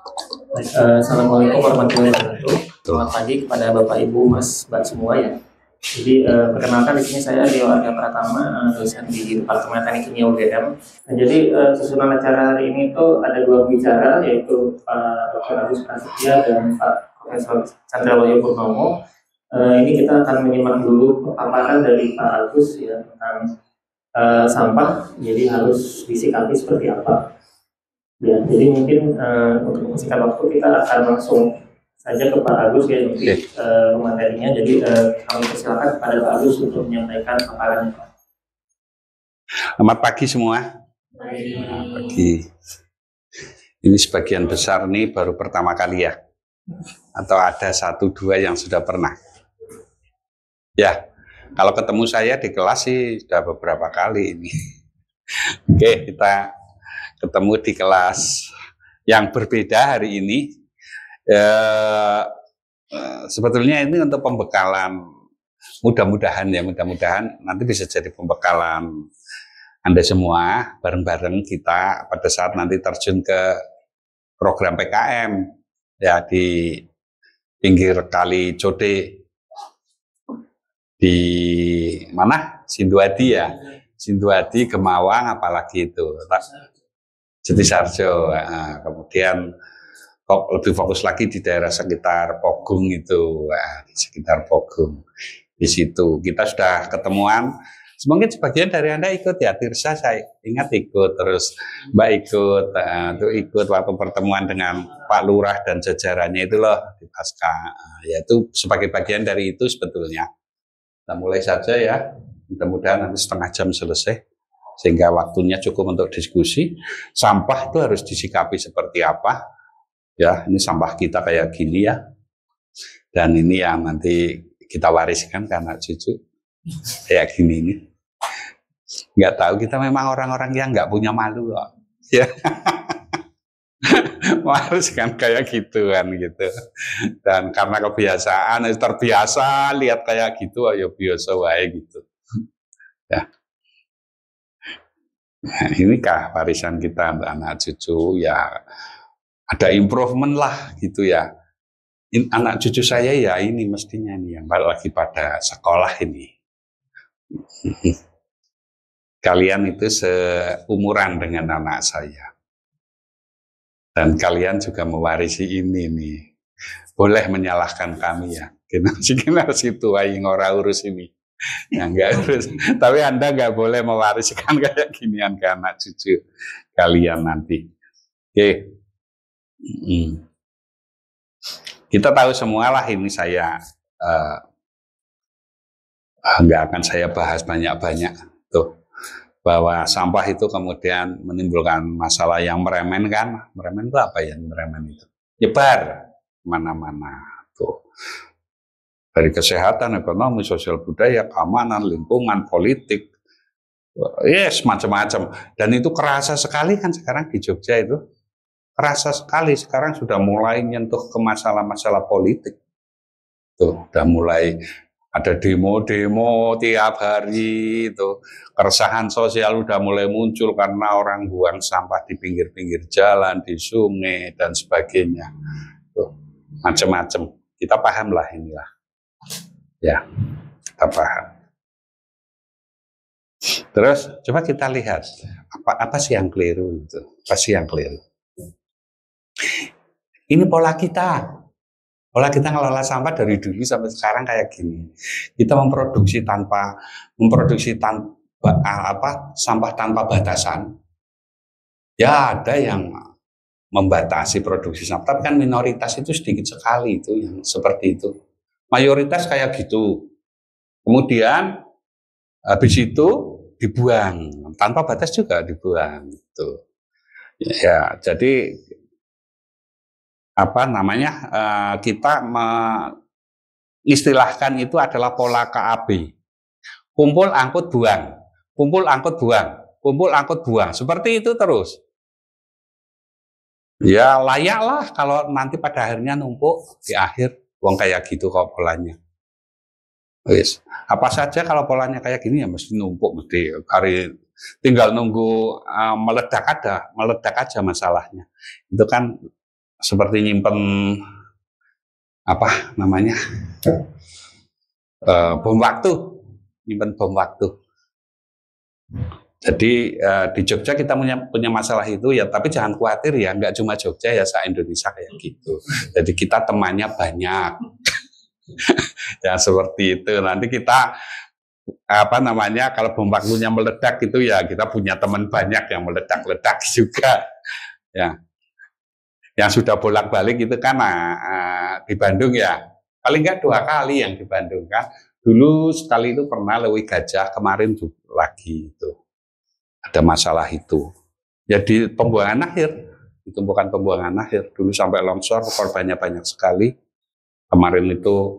Assalamualaikum warahmatullahi wabarakatuh. Selamat pagi kepada Bapak Ibu Mas Mbak semua ya. Jadi perkenalkan di sini saya Rio Arga Pratama, dosen di Departemen Teknik Kimia UGM. Nah, jadi susunan acara hari ini itu ada dua bicara, yaitu Pak Dr. Agus Prasetya dan Pak Profesor Chandra Wahyu Purnomo. Ini kita akan menyimak dulu paparan dari Pak Agus ya tentang sampah. Jadi harus disikapi seperti apa. Ya, jadi mungkin untuk mempersingkat waktu kita akan langsung saja ke Pak Agus ya untuk materinya. Jadi kami persilakan kepada Pak Agus untuk menyampaikan paparannya. Selamat pagi semua. Pagi. Ini sebagian besar nih baru pertama kali ya, atau ada 1-2 yang sudah pernah. Ya, kalau ketemu saya di kelas sih sudah beberapa kali ini. Oke, kita ketemu di kelas yang berbeda hari ini. Sebetulnya ini untuk pembekalan, mudah-mudahan nanti bisa jadi pembekalan Anda semua bareng-bareng kita pada saat nanti terjun ke program PKM ya di pinggir Kali Code di mana? Sinduadi ya, Sinduadi, Gemawang, apalagi itu Jatisarjo. Nah, kemudian lebih fokus lagi di daerah sekitar Pogung itu, di sekitar Pogung. Di situ kita sudah ketemuan. Mungkin sebagian dari Anda ikut ya, Tirsa saya ingat ikut, terus Mbak ikut, itu ikut waktu pertemuan dengan Pak Lurah dan jajarannya itu loh di Pasca. Yaitu sebagai bagian dari itu sebetulnya. Kita mulai saja ya, mudah-mudahan nanti setengah jam selesai. Sehingga waktunya cukup untuk diskusi. Sampah itu harus disikapi seperti apa? Ya, ini sampah kita kayak gini ya. Dan ini yang nanti kita wariskan ke anak cucu. Kayak gini ini. Nggak tahu, kita memang orang-orang yang nggak punya malu kok. Ya. Wariskan kayak gituan gitu. Dan karena kebiasaan, terbiasa lihat kayak gitu, ayo biasa wae gitu. Ya. Nah, inikah warisan kita untuk anak cucu ya, ada improvement lah gitu ya. Anak cucu saya ya ini mestinya ini yang lagi pada sekolah ini. Kalian itu seumuran dengan anak saya. Dan kalian juga mewarisi ini nih. Boleh menyalahkan kami ya. Generasi tua yang ora urus ini. Ya, enggak urus. Tapi Anda nggak boleh mewariskan kayak ginian ke anak cucu kalian nanti. Oke. Kita tahu semua lah ini saya nggak akan saya bahas banyak-banyak tuh, bahwa sampah itu kemudian menimbulkan masalah yang meremen kan. Meremen itu apa ya? Meremen itu nyebar mana-mana tuh. Dari kesehatan, ekonomi, sosial budaya, keamanan, lingkungan, politik, yes, macam-macam. Dan itu kerasa sekali kan sekarang di Jogja itu. Kerasa sekali sekarang sudah mulai nyentuh ke masalah-masalah politik. Tuh, udah mulai ada demo-demo tiap hari itu. Keresahan sosial udah mulai muncul karena orang buang sampah di pinggir-pinggir jalan, di sungai, dan sebagainya. Tuh, macam-macam. Kita paham lah inilah. Ya, kita paham. Terus coba kita lihat apa sih yang keliru itu? Apa sih yang keliru? Ini pola kita ngelola sampah dari dulu sampai sekarang kayak gini. Kita memproduksi sampah tanpa batasan. Ya ada yang membatasi produksi sampah, tapi kan minoritas itu sedikit sekali itu yang seperti itu. Mayoritas kayak gitu. Kemudian habis itu dibuang, tanpa batas juga dibuang gitu. Ya, jadi kita mengistilahkan itu adalah pola KAB. Kumpul, angkut, buang. Kumpul, angkut, buang. Kumpul, angkut, buang. Seperti itu terus. Ya layaklah kalau nanti pada akhirnya numpuk di akhir. Wong kayak gitu kok polanya. Wis, apa saja kalau polanya kayak gini ya mesti numpuk, mesti hari tinggal nunggu meledak aja masalahnya. Itu kan seperti nyimpen apa namanya bom waktu, nyimpen bom waktu. Jadi di Jogja kita punya masalah itu ya, tapi jangan khawatir ya, nggak cuma Jogja ya, se-Indonesia kayak gitu. Jadi kita temannya banyak, ya seperti itu. Nanti kita apa namanya, kalau bom waktunya meledak itu ya kita punya teman banyak yang meledak-ledak juga, ya. Yang sudah bolak-balik itu kan di Bandung ya, paling nggak 2 kali yang di Bandung kan. Dulu sekali itu pernah Lewi Gajah, kemarin lagi itu. Ada masalah itu. Jadi pembuangan akhir, ditumpukan pembuangan akhir. Dulu sampai longsor, korbannya banyak sekali. Kemarin itu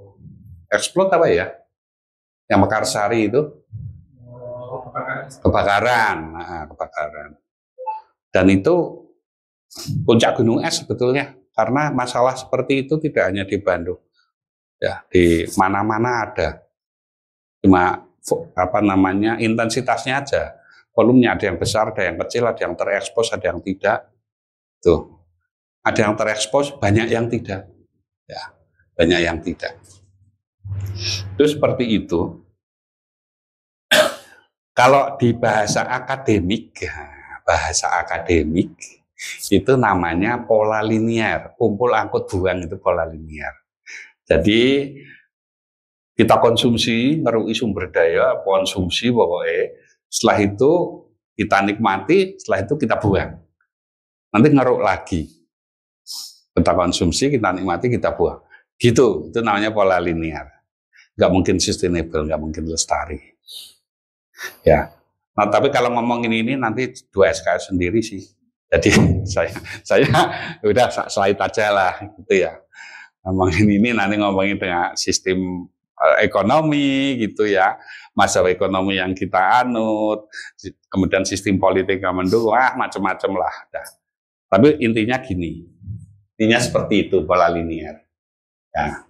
eksplod apa ya? Yang Mekarsari itu kebakaran. Nah, kebakaran. Dan itu puncak gunung es sebetulnya. Karena masalah seperti itu tidak hanya di Bandung. Ya, di mana-mana ada. Cuma apa namanya, intensitasnya aja. Volumenya ada yang besar, ada yang kecil, ada yang terekspos, ada yang tidak. Tuh, ada yang terekspos, banyak yang tidak. Ya, banyak yang tidak. Itu seperti itu. Kalau di bahasa akademik itu namanya pola linier. Kumpul angkut buang itu pola linier. Jadi kita konsumsi, ngerui sumber daya, konsumsi pokoknya. Setelah itu kita nikmati, setelah itu kita buang. Nanti ngeruk lagi. Kita konsumsi, kita nikmati, kita buang. Gitu, itu namanya pola linear. Nggak mungkin sustainable, nggak mungkin lestari. Ya. Nah, tapi kalau ngomongin ini nanti 2 SKS sendiri sih. Jadi saya udah slide aja lah gitu ya. Ngomongin ini nanti ngomongin dengan sistem ekonomi gitu ya, masalah ekonomi yang kita anut, kemudian sistem politik yang mendukung, macam-macam lah. Dah. Tapi intinya gini, intinya seperti itu pola linier. Ya.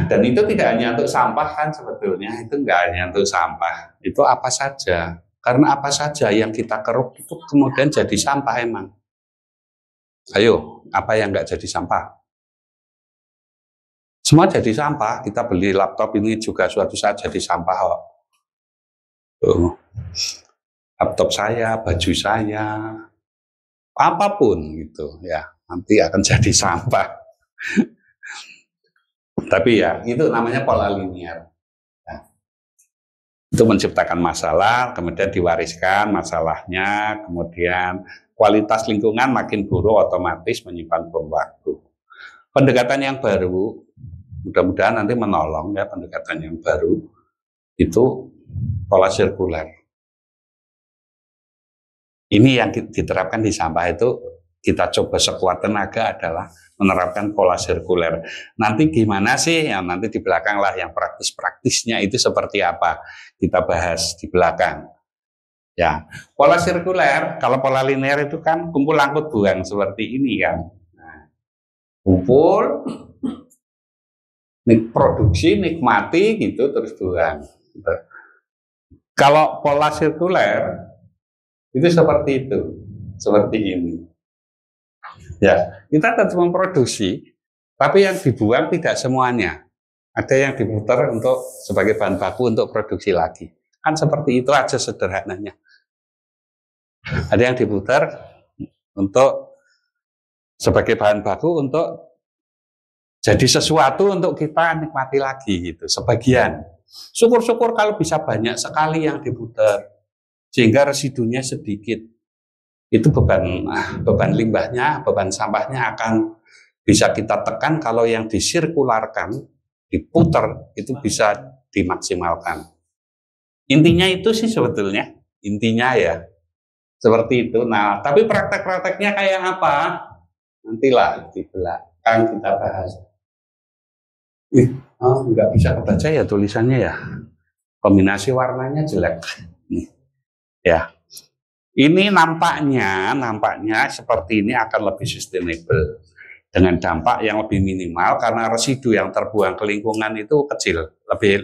Dan itu tidak hanya untuk sampah kan sebetulnya, itu enggak hanya untuk sampah, itu apa saja. Karena apa saja yang kita keruk itu kemudian jadi sampah emang. Ayo, apa yang enggak jadi sampah? Semua jadi sampah. Kita beli laptop ini juga suatu saat jadi sampah kok. Laptop saya, baju saya, apapun gitu ya, nanti akan jadi sampah. Tapi ya itu namanya pola linier. Nah, itu menciptakan masalah, kemudian diwariskan masalahnya, kemudian kualitas lingkungan makin buruk, otomatis menyimpan bom waktu. Pendekatan yang baru, mudah-mudahan nanti menolong ya, pendekatan yang baru itu pola sirkuler. Ini yang diterapkan di sampah itu, kita coba sekuat tenaga adalah menerapkan pola sirkuler. Nanti gimana sih? Ya, nanti di belakang lah yang praktis-praktisnya itu seperti apa. Kita bahas di belakang. Ya, pola sirkuler, kalau pola linear itu kan kumpul angkut buang seperti ini kan. Nah, kumpul, produksi, nikmati gitu terus buang. Gitu. Kalau pola sirkuler itu seperti itu, seperti ini. Ya, kita tetap memproduksi, tapi yang dibuang tidak semuanya. Ada yang diputar untuk sebagai bahan baku untuk produksi lagi. Kan seperti itu aja sederhananya. Ada yang diputar untuk sebagai bahan baku untuk jadi sesuatu untuk kita nikmati lagi gitu, sebagian. Syukur-syukur kalau bisa banyak sekali yang diputar, sehingga residunya sedikit. Itu beban limbahnya, beban sampahnya akan bisa kita tekan kalau yang disirkularkan, diputar, itu bisa dimaksimalkan. Intinya itu sih sebetulnya, intinya ya, seperti itu. Nah, tapi praktek-prakteknya kayak apa? Nantilah di belakang kita bahas. Nggak bisa kebaca ya tulisannya ya, kombinasi warnanya jelek. Nih, ya. Ini nampaknya seperti ini akan lebih sustainable dengan dampak yang lebih minimal karena residu yang terbuang ke lingkungan itu kecil,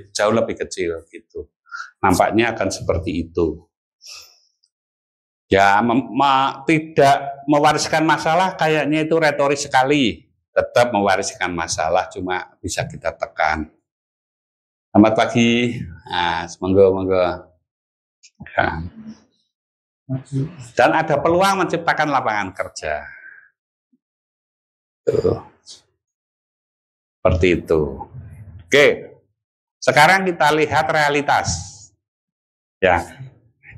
jauh lebih kecil gitu. Nampaknya akan seperti itu. Ya, tidak mewariskan masalah kayaknya itu retoris sekali. Tetap mewariskan masalah, cuma bisa kita tekan. Selamat pagi. Nah, monggo. Ya. Dan ada peluang menciptakan lapangan kerja. Tuh. Seperti itu. Oke. Sekarang kita lihat realitas. Ya.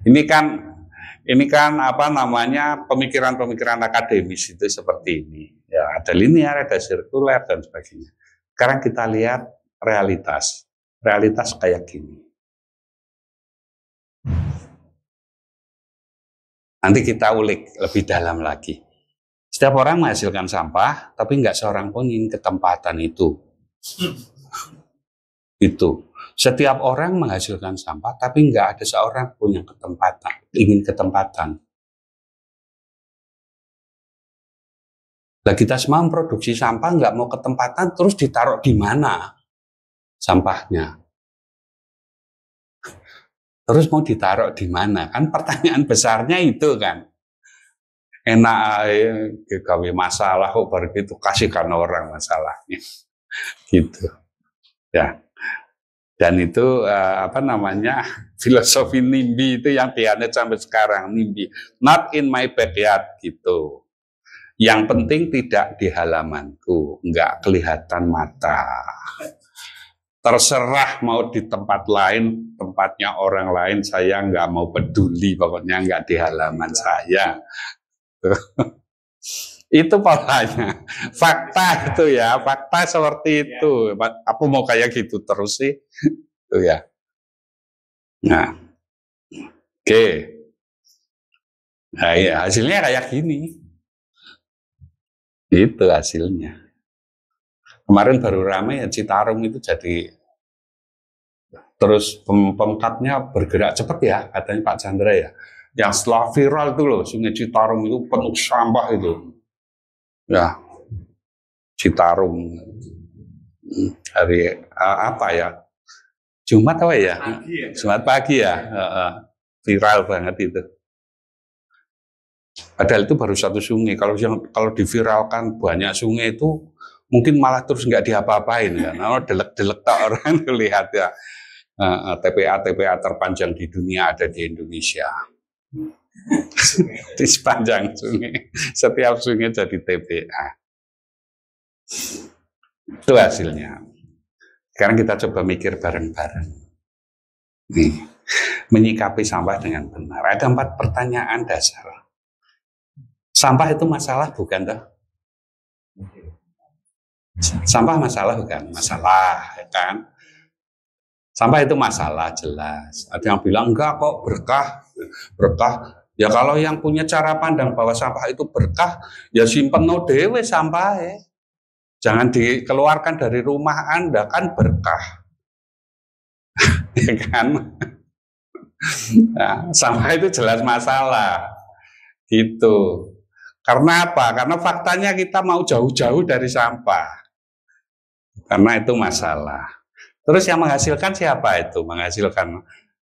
Ini kan apa namanya, pemikiran-pemikiran akademis itu seperti ini. Ya, ada linear, ada sirkuler dan sebagainya. Sekarang kita lihat realitas. Realitas kayak gini. Nanti kita ulik lebih dalam lagi. Setiap orang menghasilkan sampah, tapi nggak seorang pun ingin ketempatan itu. Itu. Setiap orang menghasilkan sampah, tapi nggak ada seorang pun yang ingin ketempatan. Nah, kita semua memproduksi sampah, nggak mau ketempatan, terus ditaruh di mana sampahnya? Terus mau ditaruh di mana? Kan pertanyaan besarnya itu kan. Enak gawe masalah kok baru itu kasihkan orang masalahnya. Gitu. Ya. Dan itu apa namanya? Filosofi NIMBY itu yang dianut sampai sekarang, NIMBY. Not in my backyard gitu. Yang penting tidak di halamanku, enggak kelihatan mata. Terserah mau di tempat lain, tempatnya orang lain, saya nggak mau peduli, pokoknya nggak di halaman saya. Itu polanya. Fakta itu ya, fakta seperti itu. Aku mau kayak gitu terus sih, itu ya. Nah, oke. Nah, ya, hasilnya kayak gini. Itu hasilnya. Kemarin baru ramai ya, Citarum itu jadi, terus pemkapnya bergerak cepat ya, katanya Pak Chandra ya. Yang setelah viral itu loh, Sungai Citarum itu penuh sampah itu. Ya, Citarum hari apa ya? Jumat apa ya? Jumat pagi ya, viral banget itu. Padahal itu baru satu sungai. Kalau diviralkan banyak sungai itu, mungkin malah terus nggak diapa-apain kan. Delek-delek tak orang lihat ya. TPA terpanjang di dunia ada di Indonesia. Di sepanjang sungai, setiap sungai jadi TPA. Itu hasilnya. Sekarang kita coba mikir bareng-bareng. Nih, menyikapi sampah dengan benar. Ada 4 pertanyaan dasar. Sampah itu masalah bukan toh? Sampah masalah bukan? Masalah, ya kan? Sampah itu masalah jelas. Ada yang bilang enggak kok, berkah. Ya kalau yang punya cara pandang bahwa sampah itu berkah, ya simpen no dewe sampah ya. Jangan dikeluarkan dari rumah Anda, kan berkah. Ya kan? Nah, sampah itu jelas masalah. Gitu. Karena apa? Karena faktanya kita mau jauh-jauh dari sampah. Karena itu masalah. Terus yang menghasilkan siapa itu? Menghasilkan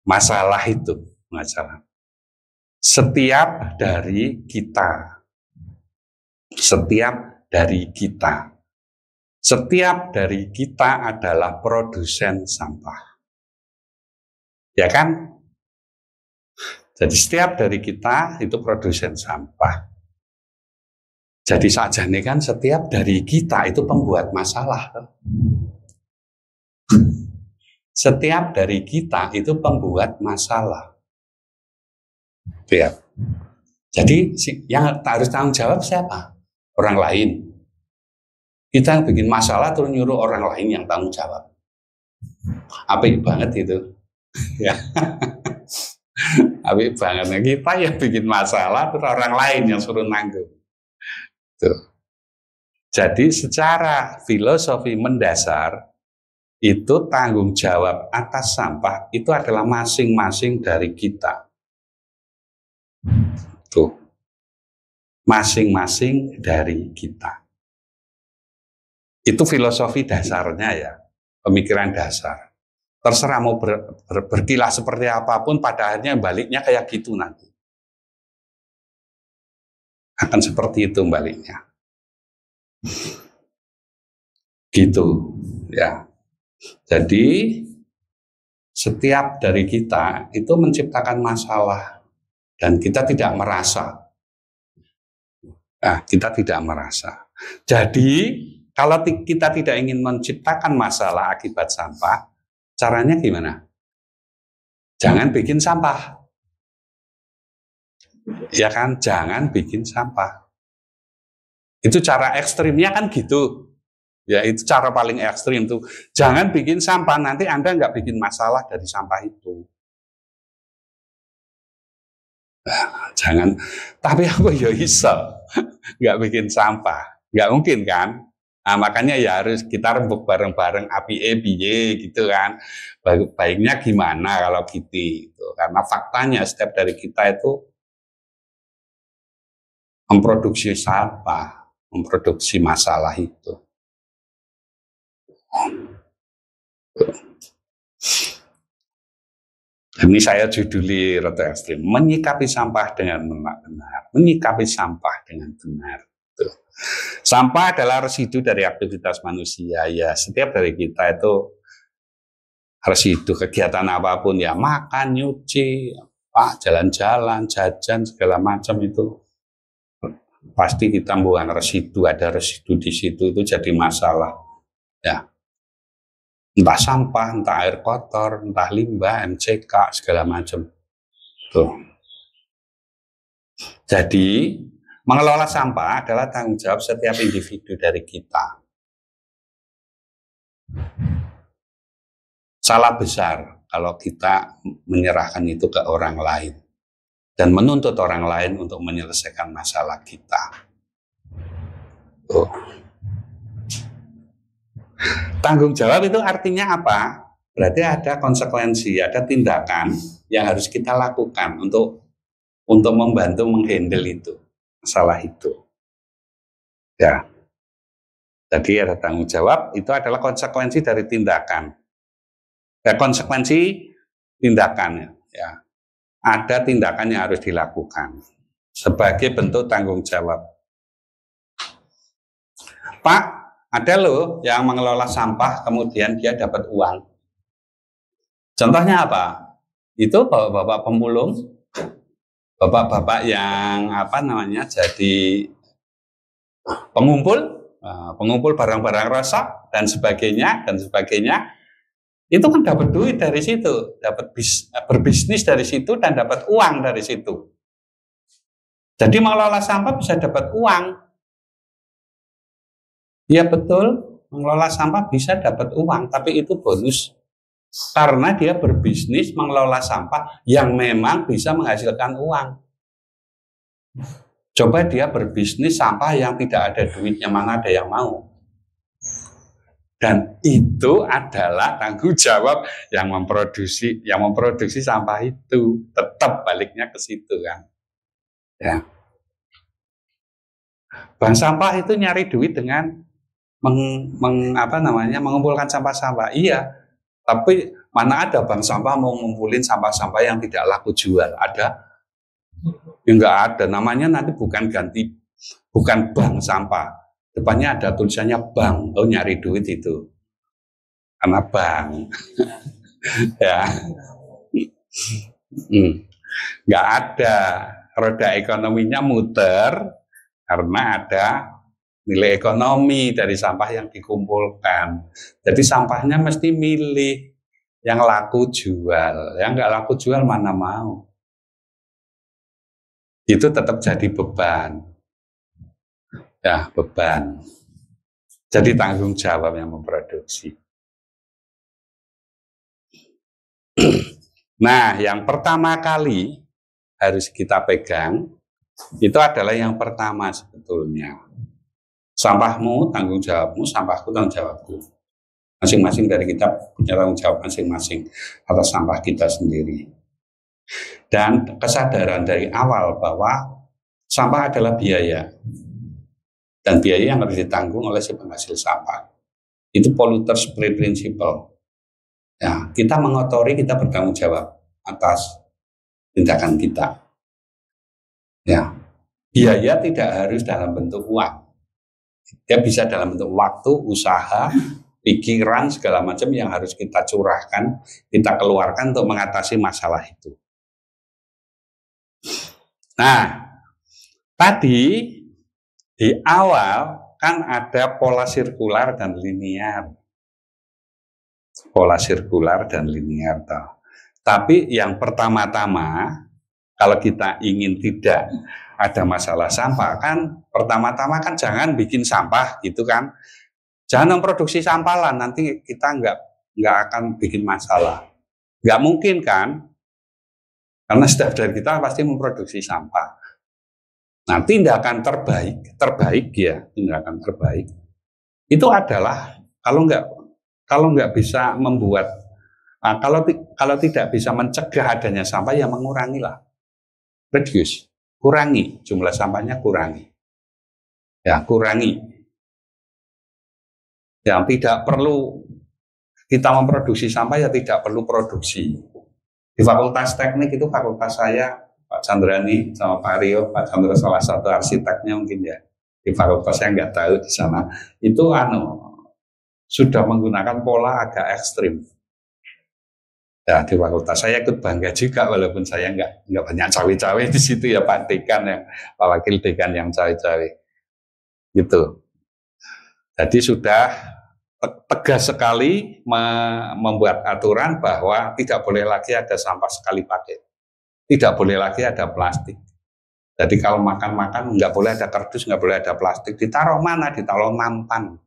masalah itu. Masalah. Setiap dari kita. Setiap dari kita. Setiap dari kita adalah produsen sampah. Ya kan? Jadi setiap dari kita itu produsen sampah. Jadi sajane kan setiap dari kita itu pembuat masalah. Setiap dari kita itu pembuat masalah. Ya. Jadi yang harus tanggung jawab siapa? Orang lain. Kita yang bikin masalah terus nyuruh orang lain yang tanggung jawab. Apik banget itu. Ya. Apik banget. Kita yang bikin masalah terus orang lain yang suruh nanggung. Tuh. Jadi secara filosofi mendasar itu tanggung jawab atas sampah itu adalah masing-masing dari kita. Tuh. Masing-masing dari kita. Itu filosofi dasarnya ya, pemikiran dasar. Terserah mau berkilah seperti apapun, pada akhirnya baliknya kayak gitu nanti. akan seperti itu baliknya. Gitu ya. Jadi setiap dari kita itu menciptakan masalah dan kita tidak merasa. Nah, kita tidak merasa. Jadi kalau kita tidak ingin menciptakan masalah akibat sampah, caranya gimana? Jangan bikin sampah. Ya kan, jangan bikin sampah. Itu cara ekstrimnya kan gitu. Ya, itu cara paling ekstrim tuh. Jangan bikin sampah, nanti Anda nggak bikin masalah dari sampah itu. Nah, jangan, tapi apa ya bisa nggak bikin sampah, nggak mungkin kan? Nah, makanya ya harus kita rembuk bareng-bareng api biye gitu kan. Baiknya gimana kalau gitu? Karena faktanya setiap dari kita itu memproduksi sampah, memproduksi masalah itu. Ini saya juduli rada ekstrim, menyikapi sampah dengan benar, menyikapi sampah dengan benar. Tuh. Sampah adalah residu dari aktivitas manusia, ya setiap dari kita itu residu kegiatan apapun ya, makan, nyuci, jalan-jalan, jajan segala macam itu pasti kita buang residu, ada residu di situ itu jadi masalah, ya. Entah sampah, entah air kotor, entah limbah, MCK, segala macam. Tuh. Jadi, mengelola sampah adalah tanggung jawab setiap individu dari kita. Salah besar kalau kita menyerahkan itu ke orang lain dan menuntut orang lain untuk menyelesaikan masalah kita. Tuh. Tanggung jawab itu artinya apa? Berarti ada konsekuensi, ada tindakan yang harus kita lakukan untuk membantu menghandle itu, masalah itu. Ya. Jadi ada tanggung jawab, itu adalah konsekuensi dari tindakan. Ya, konsekuensi tindakannya, ya. Ada tindakan yang harus dilakukan sebagai bentuk tanggung jawab. Pak, ada loh yang mengelola sampah kemudian dia dapat uang. Contohnya apa? Itu bapak-bapak pemulung, bapak-bapak yang jadi pengumpul barang-barang rusak dan sebagainya, itu kan dapat duit dari situ, dapat berbisnis dari situ dan dapat uang dari situ. Jadi mengelola sampah bisa dapat uang. Ya betul, mengelola sampah bisa dapat uang, tapi itu bonus. Karena dia berbisnis mengelola sampah yang memang bisa menghasilkan uang. Coba dia berbisnis sampah yang tidak ada duitnya, mana ada yang mau. Dan itu adalah tanggung jawab yang memproduksi sampah itu. Tetap baliknya ke situ kan. Ya. Bank sampah itu nyari duit dengan mengumpulkan sampah-sampah. Iya, tapi mana ada bank sampah mau ngumpulin sampah-sampah yang tidak laku jual? Ada? Ya, enggak ada. Namanya nanti bukan bank sampah. Depannya ada tulisannya bank. Oh, nyari duit itu. Karena bank. Ya. Enggak ada. Roda ekonominya muter karena ada nilai ekonomi dari sampah yang dikumpulkan. Jadi sampahnya mesti milih yang laku jual. Yang nggak laku jual mana mau. Itu tetap jadi beban. Ya, beban. Jadi tanggung jawab yang memproduksi. Nah, yang pertama kali harus kita pegang, itu adalah yang pertama sebetulnya. Sampahmu tanggung jawabmu, sampahku tanggung jawabku. Masing-masing dari kita punya tanggung jawab masing-masing atas sampah kita sendiri. Dan kesadaran dari awal bahwa sampah adalah biaya. Dan biaya yang harus ditanggung oleh si penghasil sampah. Itu polluters principle. Ya, kita mengotori, kita bertanggung jawab atas tindakan kita. Ya. biaya tidak harus dalam bentuk uang. Dia bisa dalam bentuk waktu, usaha, pikiran, segala macam yang harus kita curahkan, kita keluarkan untuk mengatasi masalah itu. Nah, tadi di awal kan ada pola sirkular dan linear. Pola sirkular dan linear. Tapi yang pertama-tama, kalau kita ingin tidak ada masalah sampah, kan pertama-tama kan jangan bikin sampah gitu kan. Jangan memproduksi sampah lah, nanti kita nggak akan bikin masalah. Nggak mungkin kan, karena setiap dari kita pasti memproduksi sampah. Nah, tindakan terbaik ya, tindakan terbaik itu adalah kalau nggak bisa membuat, kalau tidak bisa mencegah adanya sampah, ya mengurangilah, reduce, kurangi jumlah sampahnya, kurangi, ya kurangi. Yang tidak perlu kita memproduksi sampah ya tidak perlu produksi. Di Fakultas Teknik itu fakultas saya, Pak Chandrani sama Pak Rio, Pak Chandra salah satu arsiteknya mungkin ya. Di fakultas saya nggak tahu di sana. Itu sudah menggunakan pola agak ekstrim. Ya, di fakultas saya ikut bangga juga, walaupun saya nggak banyak cawe-cawe di situ ya, Pak Dekan yang Pak Wakil Dekan yang cawe-cawe. Gitu. Jadi sudah tegas sekali membuat aturan bahwa tidak boleh lagi ada sampah sekali pakai. Tidak boleh lagi ada plastik. Jadi kalau makan-makan nggak boleh ada kardus, nggak boleh ada plastik. Ditaruh mana? Ditaruh nampan.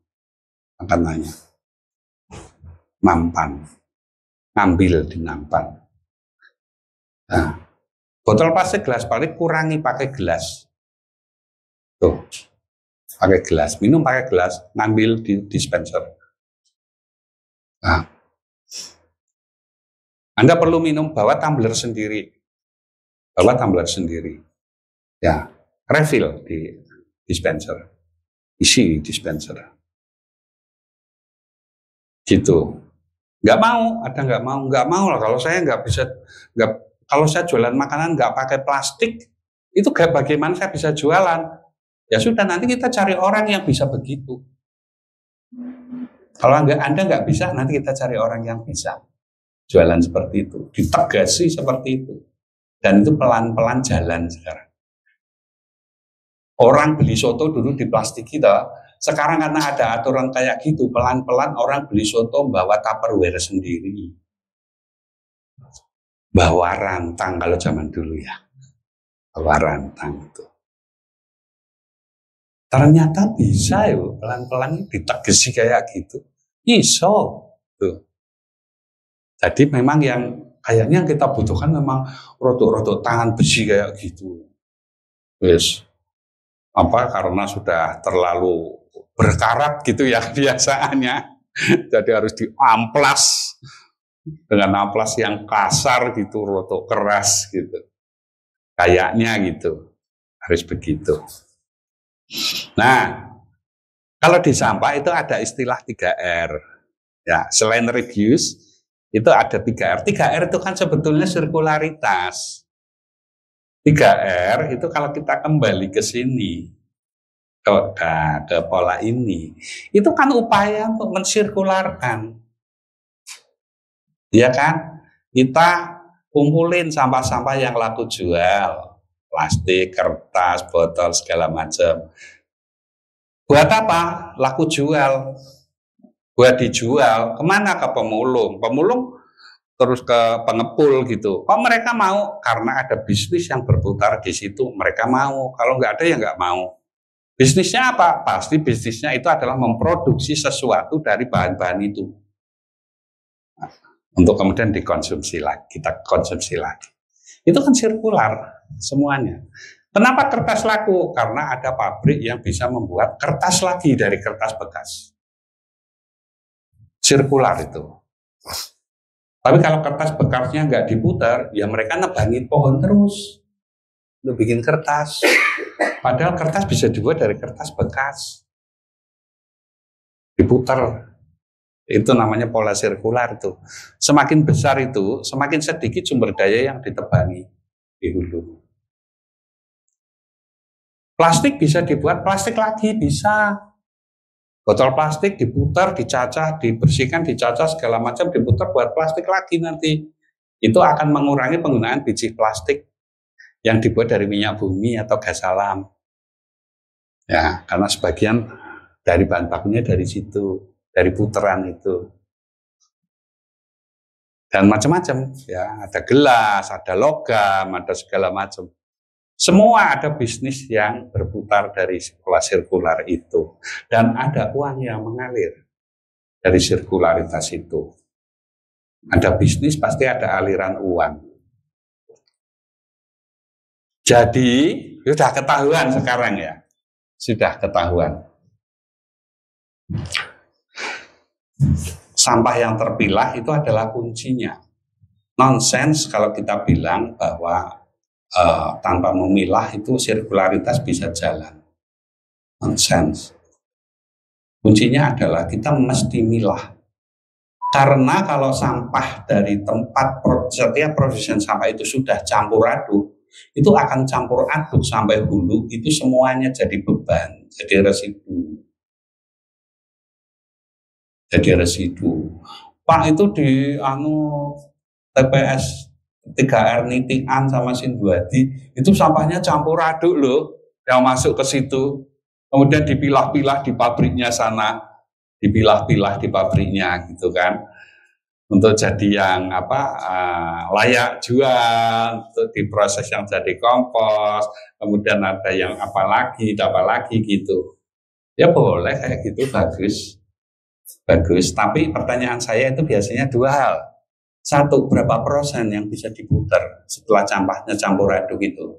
Makanannya. Nampan. Ngambil di nampan. Nah, botol plastik, gelas plastik kurangi pakai gelas. Tuh. Pakai gelas, minum pakai gelas, ngambil di dispenser. Nah, Anda perlu minum, bawa tumbler sendiri. Bawa tumbler sendiri. Ya, refill di dispenser. Isi di dispenser. Gitu. Nggak mau lah. Kalau saya nggak bisa, kalau saya jualan makanan nggak pakai plastik, itu bagaimana saya bisa jualan? Ya sudah, nanti kita cari orang yang bisa begitu. Kalau Anda nggak bisa, nanti kita cari orang yang bisa jualan seperti itu, ditegasi seperti itu, dan itu pelan-pelan jalan sekarang. Orang beli soto dulu di plastik kita, sekarang karena ada aturan kayak gitu, pelan-pelan orang beli soto bawa Tupperware sendiri, bawa rantang kalau zaman dulu ya, bawa rantang itu. Ternyata bisa ya, pelan-pelan ditegesi kayak gitu. Iso. Tuh. Jadi memang yang kayaknya kita butuhkan memang rotok-rotok tangan besi kayak gitu. Wes. Karena sudah terlalu berkarat gitu ya kebiasaannya. Jadi harus diamplas dengan amplas yang kasar gitu, rotok keras gitu. Kayaknya gitu. Harus begitu. Nah, kalau di sampah itu ada istilah 3R. Ya, selain reduce, itu ada 3R. 3R itu kan sebetulnya sirkularitas. 3R itu kalau kita kembali ke sini, ke pola ini, itu kan upaya untuk mensirkularkan. Ya kan? Kita kumpulin sampah-sampah yang laku jual, plastik, kertas, botol, segala macam. Buat apa? Laku jual. Buat dijual. Kemana? Ke pemulung. Pemulung terus ke pengepul gitu. Kok mereka mau? Karena ada bisnis yang berputar di situ. Mereka mau. Kalau nggak ada ya nggak mau. Bisnisnya apa? Pasti bisnisnya itu adalah memproduksi sesuatu dari bahan-bahan itu. Nah, untuk kemudian dikonsumsi lagi. Kita konsumsi lagi. Itu kan sirkular semuanya. Kenapa kertas laku? Karena ada pabrik yang bisa membuat kertas lagi dari kertas bekas. Sirkular itu. Tapi kalau kertas bekasnya nggak diputar, ya mereka nebangin pohon terus untuk bikin kertas. Padahal kertas bisa dibuat dari kertas bekas. Diputar. Itu namanya pola sirkular itu. Semakin besar itu, semakin sedikit sumber daya yang ditebangi di hulu. Plastik bisa dibuat plastik lagi, bisa. Botol plastik diputar, dicacah, dibersihkan, dicacah segala macam, diputar buat plastik lagi nanti. Itu akan mengurangi penggunaan biji plastik yang dibuat dari minyak bumi atau gas alam. Ya, karena sebagian dari bahan bakunya dari situ, dari putaran itu. Dan macam-macam, ya, ada gelas, ada logam, ada segala macam. Semua ada bisnis yang berputar dari pola sirkular itu. Dan ada uang yang mengalir dari sirkularitas itu. Ada bisnis, pasti ada aliran uang. Jadi, sudah ketahuan sekarang ya. Sudah ketahuan. Sampah yang terpilah itu adalah kuncinya. Nonsens kalau kita bilang bahwa tanpa memilah itu sirkularitas bisa jalan. Nonsens. Kuncinya adalah kita mesti milah. Karena kalau sampah dari tempat setiap produsen sampah itu sudah campur aduk, itu akan campur aduk sampai hulu, itu semuanya jadi beban, jadi residu. Jadi residu. Pak itu di TPS 3R Nitian sama Sinduadi itu sampahnya campur aduk loh yang masuk ke situ, kemudian dipilah-pilah di pabriknya sana, dipilah-pilah di pabriknya gitu kan, untuk jadi yang layak jual, untuk diproses yang jadi kompos, kemudian ada yang apa lagi gitu. Ya boleh kayak gitu, bagus. Tapi pertanyaan saya itu biasanya dua hal. Satu, berapa persen yang bisa diputar setelah sampahnya campur aduk itu?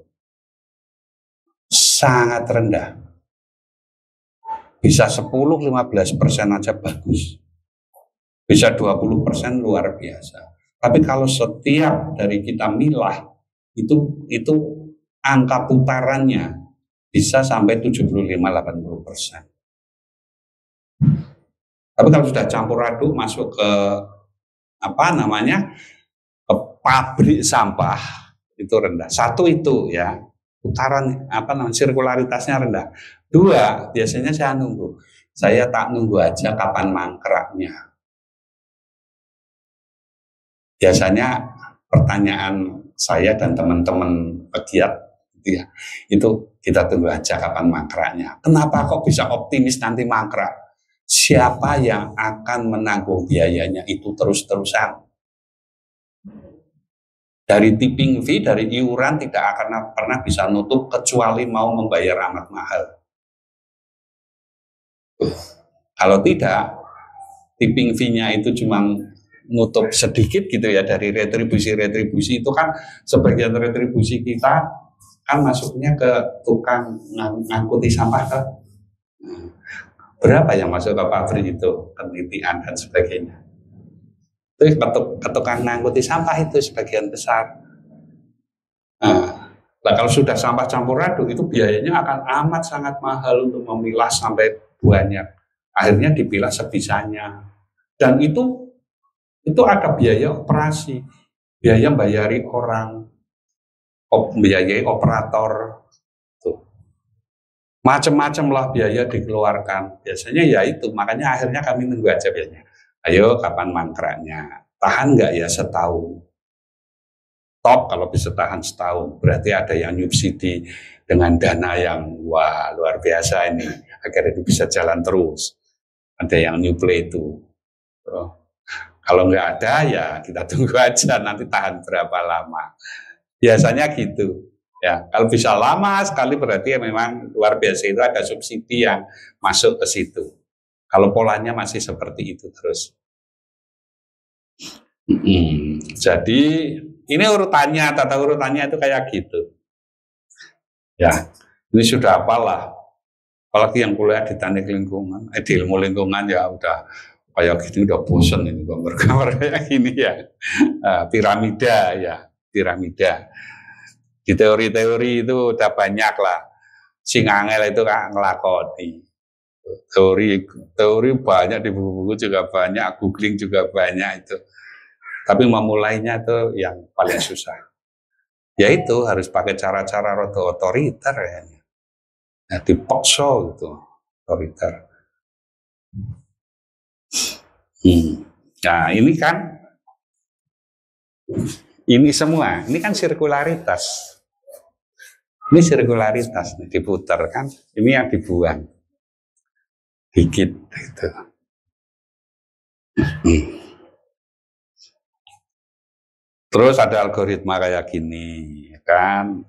Sangat rendah. Bisa 10-15% aja bagus. Bisa 20% luar biasa. Tapi kalau setiap dari kita milah, itu angka putarannya bisa sampai 75-80%. Tapi kalau sudah campur aduk masuk ke ke pabrik sampah itu rendah. Satu itu ya, putaran sirkularitasnya rendah. Dua, biasanya saya tak nunggu aja kapan mangkraknya. Biasanya pertanyaan saya dan teman-teman pegiat gitu ya, itu kita tunggu aja kapan mangkraknya. Kenapa kok bisa optimis nanti mangkrak? Siapa yang akan menanggung biayanya itu terus-terusan? Dari tipping fee, dari iuran tidak akan pernah bisa nutup kecuali mau membayar amat mahal. Kalau tidak, tipping fee-nya itu cuma nutup sedikit gitu ya dari retribusi itu kan sebagian retribusi kita kan masuknya ke tukang ngangkuti sampah ke. Berapa yang masuk ke pabrik itu, penelitian dan sebagainya. Itu ke tukang ngangkuti sampah itu sebagian besar. Nah, kalau sudah sampah campur aduk itu biayanya akan amat sangat mahal untuk memilah sampai banyak. Akhirnya dipilah sebisanya. Dan itu ada biaya operasi, biaya bayari orang, biayai operator. Macam-macam lah biaya dikeluarkan. Biasanya ya itu, makanya akhirnya kami nunggu aja biasanya. Ayo kapan mangkraknya? Tahan nggak ya setahun? Top kalau bisa tahan setahun. Berarti ada yang subsidi dengan dana yang wah luar biasa ini. Agar itu bisa jalan terus. Ada yang nyuplai itu. Kalau nggak ada ya kita tunggu aja nanti tahan berapa lama. Biasanya gitu. Ya, kalau bisa lama sekali berarti ya memang luar biasa, itu ada subsidi yang masuk ke situ. Kalau polanya masih seperti itu terus. Jadi ini urutannya, tata urutannya itu kayak gitu. Ya, ini sudah apalah. Apalagi yang kuliah di teknik lingkungan, di ilmu lingkungan ya udah kayak gini udah bosen ini gambar-gambar kayak gini ya. Piramida ya, piramida. Di teori-teori itu udah banyak lah. Sing angel itu kan ngelakoni. Teori banyak di buku-buku juga banyak, googling juga banyak itu. Tapi memulainya itu yang paling susah. Ya itu harus pakai cara-cara roto otoriter ya. Ya, dipaksa gitu, otoriter. Nah ini kan, ini semua, ini kan sirkularitas. Ini sirkularitas, nih, diputar kan, ini yang dibuang. Dikit gitu. Terus ada algoritma kayak gini, kan,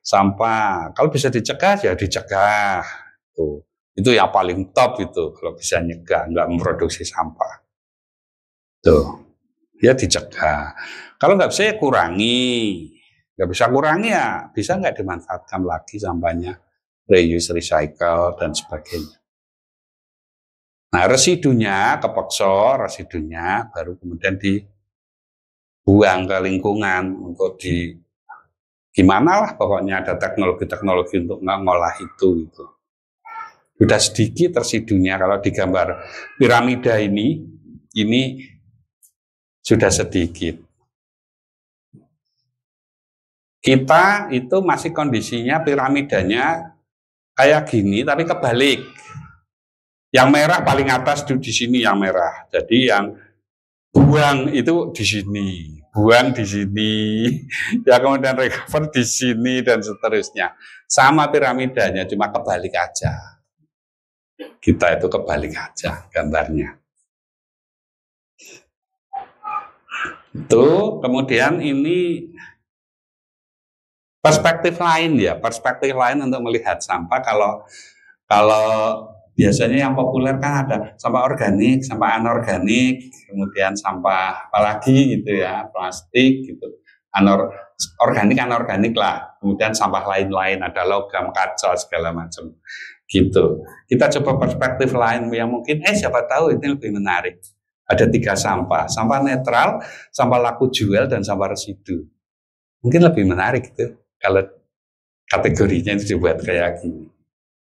sampah. Kalau bisa dicegah ya dicegah. Tuh. Itu yang paling top itu kalau bisa nyegah, nggak memproduksi sampah. Tuh, ya dicegah. Kalau nggak bisa ya kurangi. Nggak bisa kurangi ya bisa nggak dimanfaatkan lagi sampahnya, reuse, recycle dan sebagainya. Nah residunya kepeksa, residunya baru kemudian dibuang ke lingkungan untuk gimana lah pokoknya ada teknologi-teknologi untuk ngolah itu gitu. Sudah sedikit residunya kalau digambar piramida ini sudah sedikit. Kita itu masih kondisinya piramidanya kayak gini tapi kebalik. Yang merah paling atas di sini yang merah. Jadi yang buang itu di sini, buang di sini, ya kemudian recover di sini dan seterusnya. Sama piramidanya cuma kebalik aja. Kita itu kebalik aja gambarnya. Itu kemudian ini perspektif lain ya, perspektif lain untuk melihat sampah. Kalau biasanya yang populer kan ada sampah organik, sampah anorganik, kemudian sampah apalagi gitu ya, plastik gitu, organik anorganik lah, kemudian sampah lain-lain ada logam, kaca segala macam gitu. Kita coba perspektif lain yang mungkin siapa tahu ini lebih menarik. Ada 3 sampah netral, sampah laku jual dan sampah residu. Mungkin lebih menarik gitu kalau kategorinya itu dibuat kayak gini.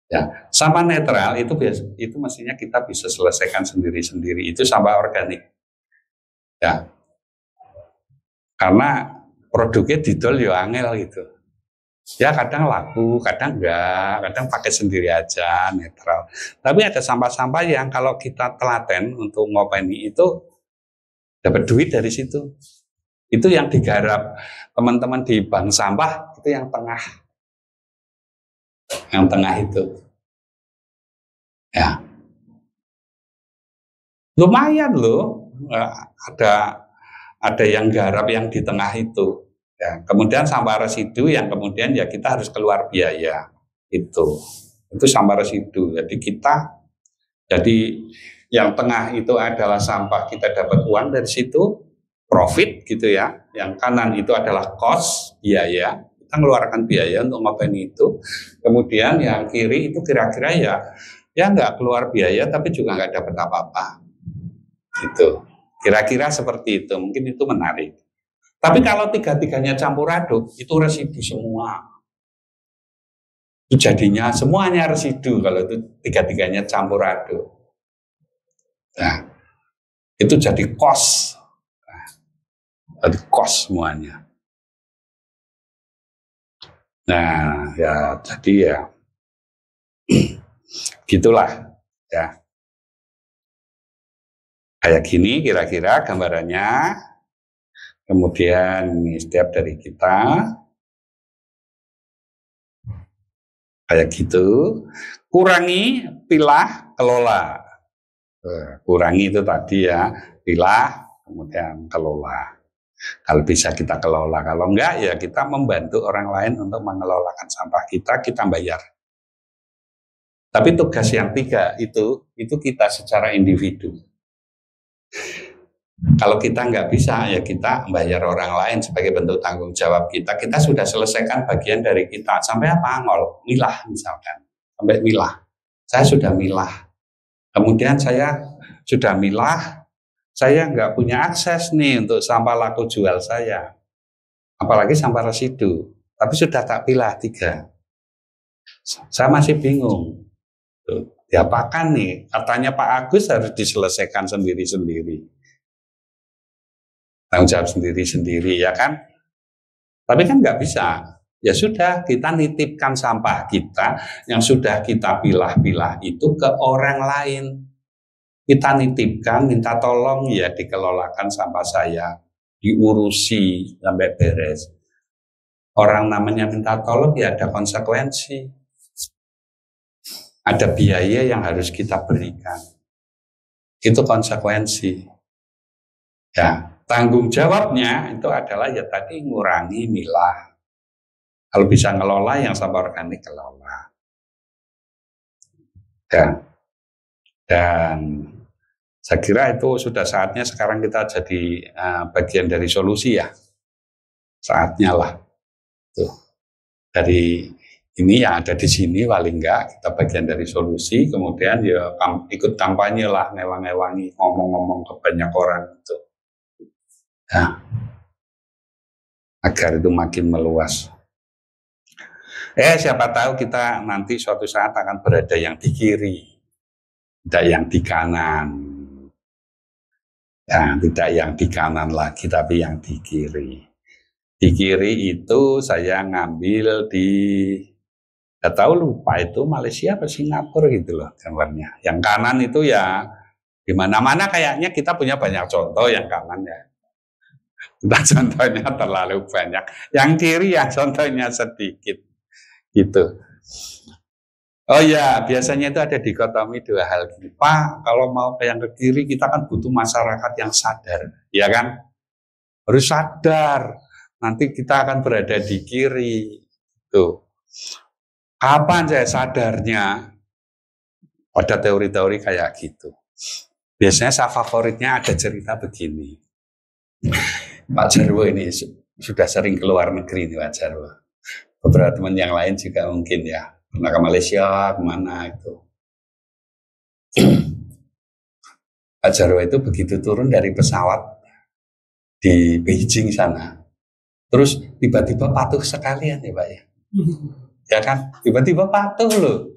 Ya, sampah netral itu mestinya kita bisa selesaikan sendiri-sendiri. Itu sampah organik. Ya. Karena produknya didol ya angel gitu. Ya kadang laku, kadang enggak, kadang pakai sendiri aja netral. Tapi ada sampah-sampah yang kalau kita telaten untuk ngopeni itu dapat duit dari situ. Itu yang digarap teman-teman di bank sampah itu yang tengah. Yang tengah itu. Ya. Lumayan loh. Ada yang garap yang di tengah itu. Ya, kemudian sampah residu yang kemudian ya kita harus keluar biaya. Itu sampah residu. Jadi yang tengah itu adalah sampah, kita dapat uang dari situ, profit gitu ya. Yang kanan itu adalah cost, biaya. Kita mengeluarkan biaya untuk ngopeni itu. Kemudian yang kiri itu kira-kira ya nggak keluar biaya tapi juga nggak dapat apa-apa. Gitu. Kira-kira seperti itu. Mungkin itu menarik. Tapi kalau tiga-tiganya campur aduk, itu residu semua. Itu jadinya semuanya residu kalau itu tiga-tiganya campur aduk. Nah, itu jadi cost. Jadi cost semuanya. Nah, ya jadi ya gitulah ya. Kayak gini kira-kira gambarannya. Kemudian ini setiap dari kita kayak gitu. Kurangi, pilah, kelola. Kurangi itu tadi ya, pilah, kemudian kelola. Kalau bisa kita kelola, kalau enggak ya kita membantu orang lain untuk mengelolakan sampah kita bayar. Tapi tugas yang 3 itu kita secara individu. Kalau kita nggak bisa ya kita bayar orang lain sebagai bentuk tanggung jawab kita. Kita sudah selesaikan bagian dari kita. Sampai apa? Milah misalkan. Sampai milah. Saya sudah milah. Kemudian saya sudah milah. Saya nggak punya akses nih untuk sampah laku jual saya. Apalagi sampah residu. Tapi sudah tak pilah 3. Saya masih bingung. Diapakan nih? Katanya Pak Agus harus diselesaikan sendiri-sendiri. Tanggung jawab sendiri-sendiri ya kan, tapi kan nggak bisa Ya sudah, kita nitipkan sampah kita yang sudah kita pilah-pilah itu ke orang lain. Kita nitipkan, minta tolong ya dikelolakan sampah saya, diurusi sampai beres. Orang namanya minta tolong ya ada konsekuensi. Ada biaya yang harus kita berikan. Itu konsekuensi. Ya, tanggung jawabnya itu adalah ya tadi ngurangi milah. Kalau bisa ngelola yang sampah organik kelola. Dan saya kira itu sudah saatnya sekarang kita jadi bagian dari solusi ya. Saatnya lah. Tuh. Dari ini yang ada di sini paling enggak kita bagian dari solusi, kemudian ya ikut kampanye lah, ngewang-ngewangi, ngomong-ngomong ke banyak orang itu. Nah, agar itu makin meluas. Siapa tahu kita nanti suatu saat akan berada yang di kiri, tidak yang di kanan. Ya, tidak yang di kanan lagi, tapi yang di kiri. Di kiri itu saya ngambil di, nggak tahu lupa itu Malaysia atau Singapura gitu loh gambarnya. Yang kanan itu ya di mana-mana kayaknya kita punya banyak contoh yang kanan ya. Kita contohnya terlalu banyak. Yang kiri ya contohnya sedikit. Gitu. Oh ya, biasanya itu ada dikotomi dua hal. Pak, kalau mau ke yang ke kiri kita kan butuh masyarakat yang sadar, ya kan? Harus sadar. Nanti kita akan berada di kiri. Tuh. Kapan saya sadarnya? Ada teori-teori kayak gitu. Biasanya saya favoritnya ada cerita begini. Pak Jarwo ini sudah sering ke luar negeri nih Pak Jarwo. Beberapa teman yang lain juga mungkin ya, pernah ke Malaysia, kemana itu. Pak Jarwo itu begitu turun dari pesawat di Beijing sana, terus tiba-tiba patuh sekalian ya Pak ya. Ya kan, tiba-tiba patuh loh.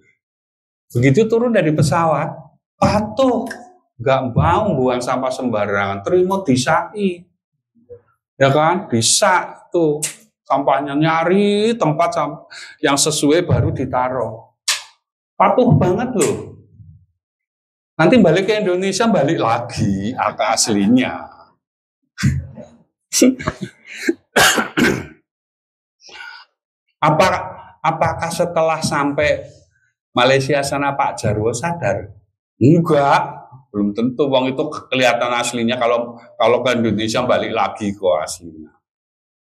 Begitu turun dari pesawat, patuh, nggak mau buang sampah sembarangan, terima disai. Ya kan, bisa tuh. Sampahnya nyari tempat yang sesuai baru ditaruh. Patuh banget loh. Nanti balik ke Indonesia, balik lagi ke aslinya. Apakah setelah sampai Malaysia sana Pak Jarwo sadar? Enggak, belum tentu. Wong itu kelihatan aslinya kalau ke Indonesia balik lagi ke aslinya.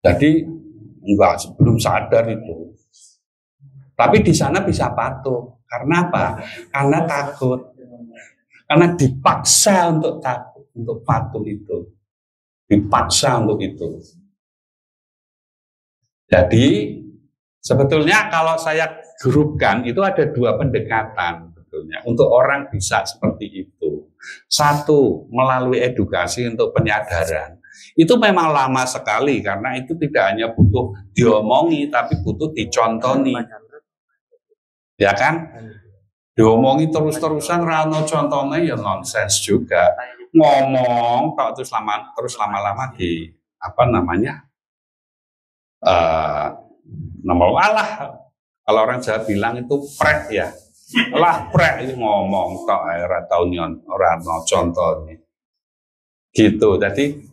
Jadi enggak, belum sadar itu. Tapi di sana bisa patuh. Karena apa? Karena takut. Karena dipaksa untuk takut, untuk patuh itu. Dipaksa untuk itu. Jadi sebetulnya kalau saya grupkan itu ada dua pendekatan sebetulnya untuk orang bisa seperti itu. Satu, melalui edukasi untuk penyadaran. Itu memang lama sekali karena itu tidak hanya butuh diomongi tapi butuh dicontoni. Ya kan? Diomongi terus-terusan rano contohnya ya nonsens juga. Ngomong terus lama-lama di apa namanya? Alah, kalau orang Jawa bilang itu prek ya. Lah prek itu ngomong tok ora tau ora contohnya. Gitu. Jadi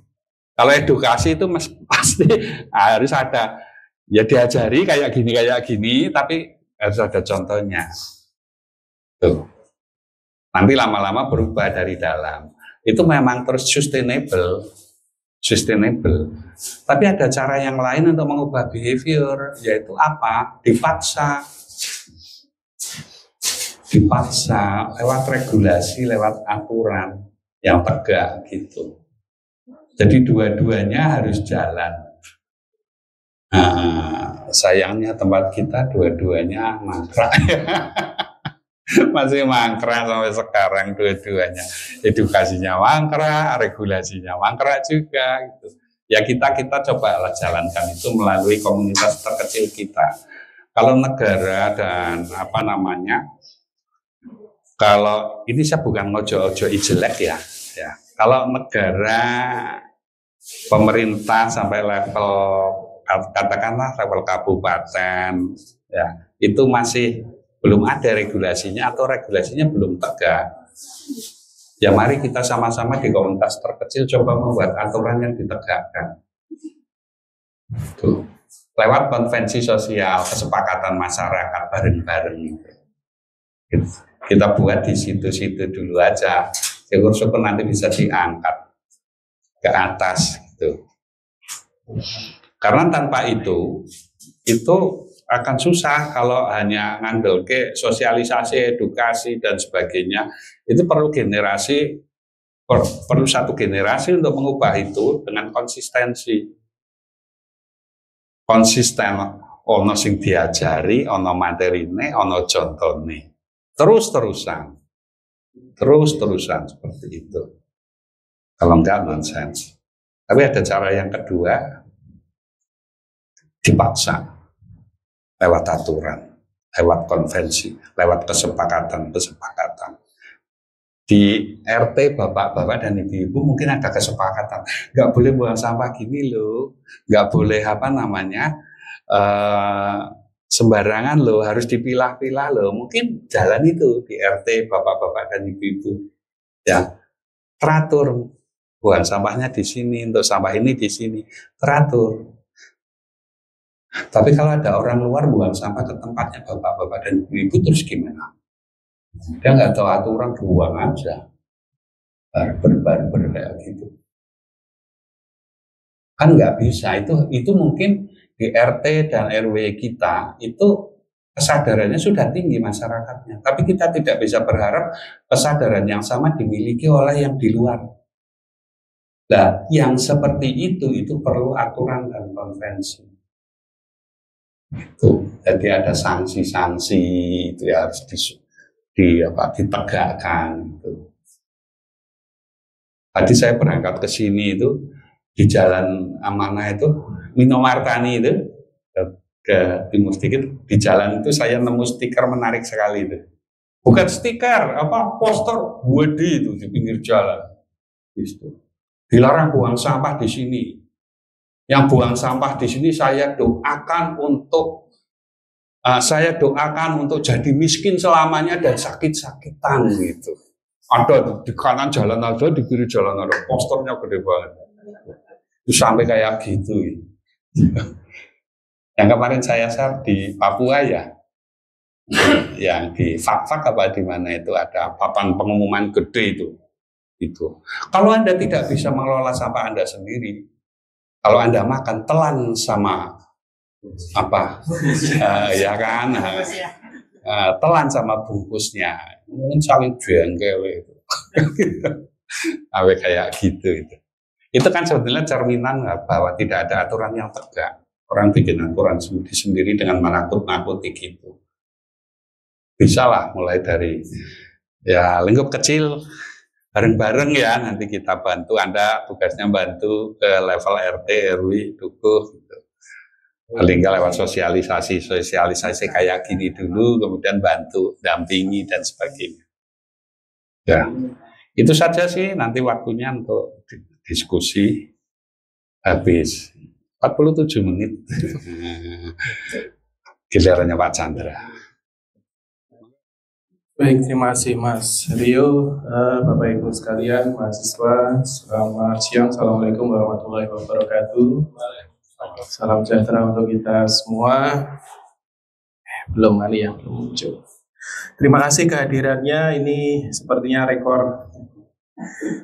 kalau edukasi itu pasti harus ada, ya diajari kayak gini, tapi harus ada contohnya. Tuh. Nanti lama-lama berubah dari dalam. Itu memang terus sustainable. Tapi ada cara yang lain untuk mengubah behavior, yaitu apa? Dipaksa lewat regulasi, lewat aturan yang tegak gitu. Jadi dua-duanya harus jalan. Nah, sayangnya tempat kita dua-duanya mangkrak. Masih mangkrak sampai sekarang dua-duanya. Edukasinya mangkrak, regulasinya mangkrak juga. Gitu. Ya kita coba jalankan itu melalui komunitas terkecil kita. Kalau negara dan kalau ini saya bukan ngojo-ojo jelek ya. Kalau negara, pemerintah sampai level katakanlah level kabupaten, ya itu masih belum ada regulasinya atau regulasinya belum tegak. Ya mari kita sama-sama di komunitas terkecil coba membuat aturan yang ditegakkan. Tuh. Lewat konvensi sosial, kesepakatan masyarakat bareng-bareng. Kita buat di situ-situ dulu aja. Syukur-syukur nanti bisa diangkat ke atas gitu. Karena tanpa itu akan susah kalau hanya ngandel ke sosialisasi, edukasi dan sebagainya. Itu perlu satu generasi untuk mengubah itu dengan konsistensi. Konsisten, ono sing diajari, ono materine, ono contone. Terus-terusan seperti itu. Kalau enggak nonsens. Tapi ada cara yang kedua, dipaksa lewat aturan, lewat konvensi, lewat kesepakatan. Di RT bapak-bapak dan ibu-ibu mungkin ada kesepakatan, nggak boleh buang sampah gini loh, nggak boleh sembarangan loh, harus dipilah-pilah loh. Mungkin jalan itu di RT bapak-bapak dan ibu-ibu, ya teratur buang sampahnya di sini, untuk sampah ini di sini, teratur. Tapi kalau ada orang luar buang sampah ke tempatnya bapak-bapak dan ibu-ibu, terus gimana? Dia nggak tahu aturan, buang aja, barber kayak gitu. Kan nggak bisa. Itu mungkin di RT dan RW kita itu kesadarannya sudah tinggi masyarakatnya. Tapi kita tidak bisa berharap kesadaran yang sama dimiliki oleh yang di luar. Nah, yang seperti itu perlu aturan dan konvensi. Itu, jadi ada sanksi-sanksi itu ya harus ditegakkan gitu. Tadi saya berangkat ke sini itu di Jalan Amanah itu Minomartani itu ke timur sedikit, di jalan itu saya nemu stiker menarik sekali itu. Bukan stiker, poster gede itu di pinggir jalan. Gitu. Dilarang buang sampah di sini. Yang buang sampah di sini saya doakan untuk jadi miskin selamanya dan sakit-sakitan gitu. Ada di kanan jalan ada, di kiri jalan ada, posternya gede banget. Itu sampai kayak gitu. Yang kemarin saya share di Papua ya, yang di Fak-Fak apa di mana itu ada papan pengumuman gede itu. Kalau Anda tidak bisa mengelola sampah Anda sendiri, kalau Anda makan telan sama ya kan, telan sama bungkusnya, mungkin saling jengkel itu, kayak gitu itu. Itu kan sebetulnya cerminan bahwa tidak ada aturan yang tegak. Orang bikin aturan sendiri dengan menakut-nakuti gitu. Bisa lah mulai dari ya lingkup kecil, bareng-bareng ya, nanti kita bantu. Anda tugasnya bantu ke level RT, RW, dukuh gitu. Paling nggak lewat sosialisasi kayak gini dulu, kemudian bantu, dampingi dan sebagainya. Ya, itu saja sih. Nanti waktunya untuk diskusi habis 47 menit. Gilirannya Pak Chandra. Baik, terima kasih Mas Rio, Bapak Ibu sekalian, mahasiswa. Selamat siang, Assalamualaikum warahmatullahi wabarakatuh. Salam sejahtera untuk kita semua. Belum muncul. Terima kasih kehadirannya. Ini sepertinya rekor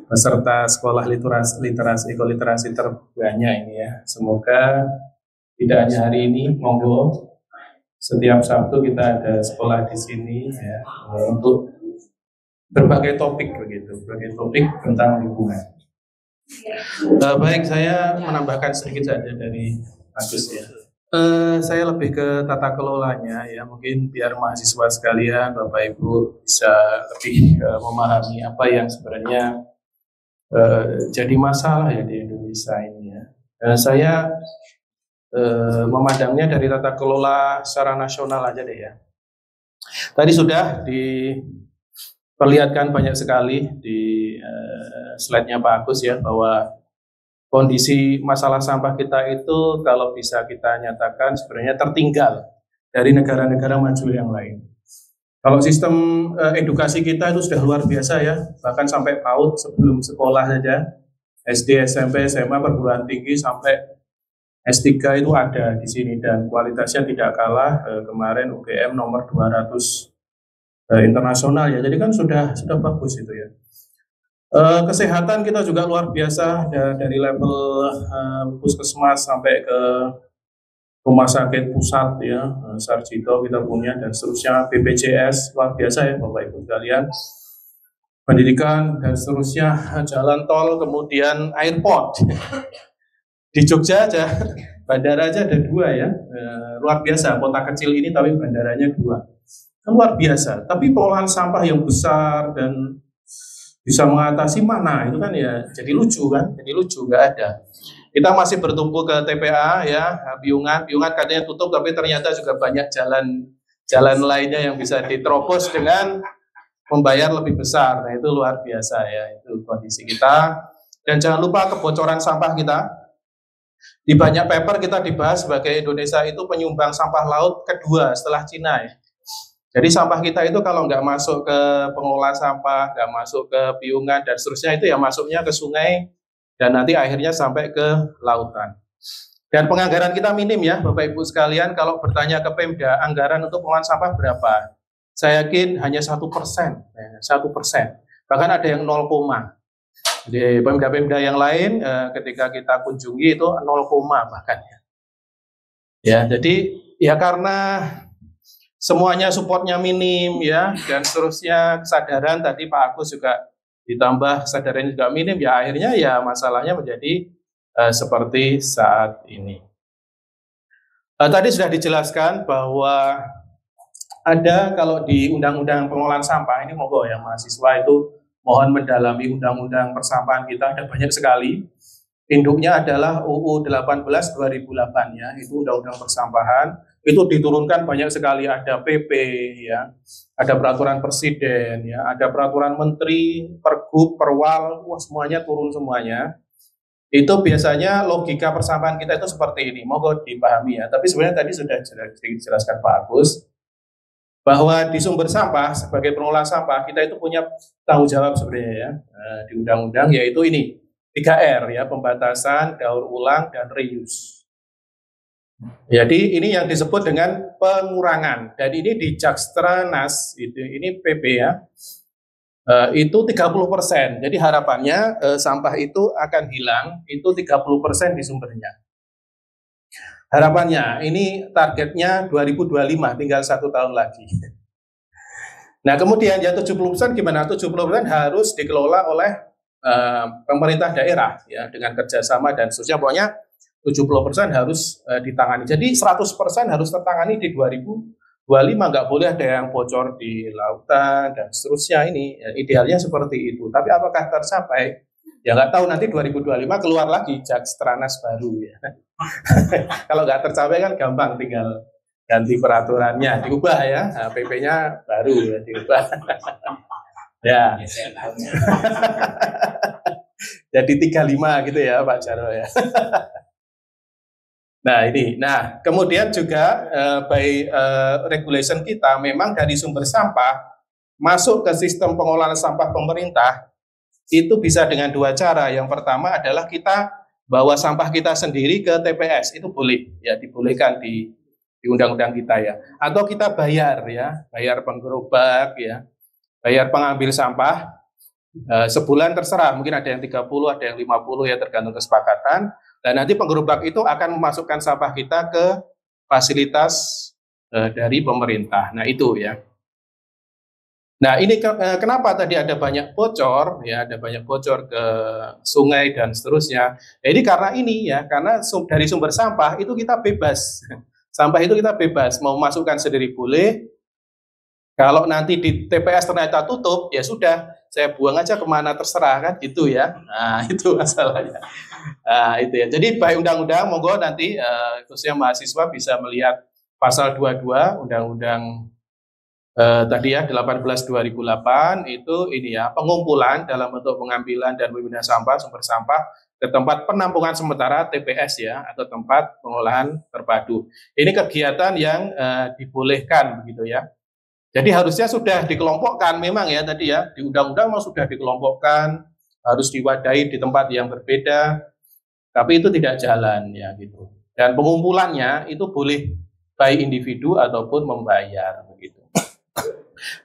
peserta sekolah literasi ekoliterasi terbanyak ini ya. Semoga tidak hanya hari ini, monggo setiap Sabtu kita ada sekolah di sini ya, untuk berbagai topik tentang lingkungan. Baik, saya menambahkan sedikit saja dari Agus ya. Saya lebih ke tata kelolanya ya, mungkin biar mahasiswa sekalian, Bapak Ibu bisa lebih memahami apa yang sebenarnya jadi masalah ya di Indonesia ini ya. Saya memandangnya dari tata kelola secara nasional aja deh ya. Tadi sudah diperlihatkan banyak sekali di slide-nya Pak Agus ya, bahwa kondisi masalah sampah kita itu kalau bisa kita nyatakan sebenarnya tertinggal dari negara-negara maju yang lain. Kalau sistem edukasi kita itu sudah luar biasa ya, bahkan sampai PAUD sebelum sekolah saja, SD, SMP, SMA, perguruan tinggi sampai S3 itu ada di sini dan kualitasnya tidak kalah kemarin UGM nomor 200 internasional ya. Jadi kan sudah bagus itu ya. Kesehatan kita juga luar biasa dari level puskesmas sampai ke rumah sakit pusat ya, Sarjito kita punya dan seterusnya, BPJS luar biasa ya Bapak Ibu sekalian. Pendidikan dan seterusnya, jalan tol, kemudian airport. Di Jogja aja, bandara aja ada 2 ya, luar biasa, kota kecil ini tapi bandaranya 2. Luar biasa, tapi pengolahan sampah yang besar dan bisa mengatasi mana, itu kan ya jadi lucu kan, nggak ada. Kita masih bertumpu ke TPA ya, Piungan katanya tutup tapi ternyata juga banyak jalan lainnya yang bisa diterobos dengan membayar lebih besar. Nah itu luar biasa ya, itu kondisi kita. Dan jangan lupa kebocoran sampah kita. Di banyak paper kita dibahas sebagai Indonesia itu penyumbang sampah laut kedua setelah Cina ya. Jadi sampah kita itu kalau nggak masuk ke pengolah sampah, nggak masuk ke piungan dan seterusnya itu ya masuknya ke sungai dan nanti akhirnya sampai ke lautan. Dan penganggaran kita minim ya Bapak Ibu sekalian, kalau bertanya ke Pemda anggaran untuk pengolahan sampah berapa? Saya yakin hanya 1%, 1%. Bahkan ada yang 0, di Pemda-Pemda yang lain ketika kita kunjungi itu 0, bahkan ya. Ya, jadi ya karena semuanya supportnya minim ya dan seterusnya, kesadaran tadi Pak Agus juga ditambah kesadaran juga minim ya akhirnya ya masalahnya menjadi seperti saat ini. Tadi sudah dijelaskan bahwa ada kalau di Undang-Undang Pengolahan Sampah ini monggo ya mahasiswa itu mohon mendalami Undang-Undang Persampahan kita, ada banyak sekali. Induknya adalah UU 18 2008 ya, itu Undang-Undang Persampahan. Itu diturunkan banyak sekali, ada PP ya, ada peraturan presiden ya, ada peraturan menteri, pergub, perwal, semuanya turun semuanya. Itu biasanya logika persampahan kita itu seperti ini, monggo dipahami ya. Tapi sebenarnya tadi sudah dijelaskan Pak Agus bahwa di sumber sampah sebagai pengelola sampah kita itu punya tanggung jawab sebenarnya ya di undang-undang, yaitu ini 3R ya, pembatasan, daur ulang, dan reuse. Jadi ini yang disebut dengan pengurangan, dan ini di Jakstranas ini PP ya, itu 30%. Jadi harapannya sampah itu akan hilang itu 30% di sumbernya. Harapannya ini targetnya 2025, tinggal 1 tahun lagi. Nah kemudian ya 70% gimana? 70% harus dikelola oleh pemerintah daerah ya dengan kerjasama dan seterusnya. Pokoknya 70% harus ditangani. Jadi 100% harus tertangani di 2025, nggak boleh ada yang bocor di lautan dan seterusnya. Ini ya, idealnya seperti itu. Tapi apakah tercapai? Ya nggak tahu, nanti 2025 keluar lagi Jakstranas baru ya. Kalau nggak tercapai kan gampang, tinggal ganti peraturannya, diubah ya, nah, PP-nya baru ya, diubah. Ya. Jadi 35 gitu ya Pak Jarwo ya. Nah ini, kemudian juga by regulation kita memang dari sumber sampah masuk ke sistem pengolahan sampah pemerintah itu bisa dengan 2 cara. Yang pertama adalah kita bawa sampah kita sendiri ke TPS, itu boleh ya, dibolehkan di undang-undang kita ya. Atau kita bayar ya, bayar penggerobak ya, bayar pengambil sampah sebulan terserah, mungkin ada yang 30, ada yang 50 ya, tergantung kesepakatan. Dan nanti penggerobak itu akan memasukkan sampah kita ke fasilitas dari pemerintah. Nah itu ya. Nah ini kenapa tadi ada banyak bocor ya, ada banyak bocor ke sungai dan seterusnya. Jadi karena ini ya, karena dari sumber sampah itu kita bebas. Sampah itu kita bebas, mau masukkan sendiri boleh. Kalau nanti di TPS ternyata tutup, ya sudah, saya buang aja kemana terserah kan, gitu ya. Nah itu masalahnya. Nah itu ya. Jadi baik undang-undang, monggo nanti khususnya mahasiswa bisa melihat pasal 22 Undang-Undang tadi ya 18/2008 itu ini ya pengumpulan dalam bentuk pengambilan dan pemindahan sampah sumber sampah ke tempat penampungan sementara TPS ya atau tempat pengolahan terpadu. Ini kegiatan yang dibolehkan begitu ya. Jadi harusnya sudah dikelompokkan memang ya tadi ya di undang-undang memang sudah dikelompokkan, harus diwadahi di tempat yang berbeda, tapi itu tidak jalan ya gitu. Dan pengumpulannya itu boleh baik individu ataupun membayar begitu.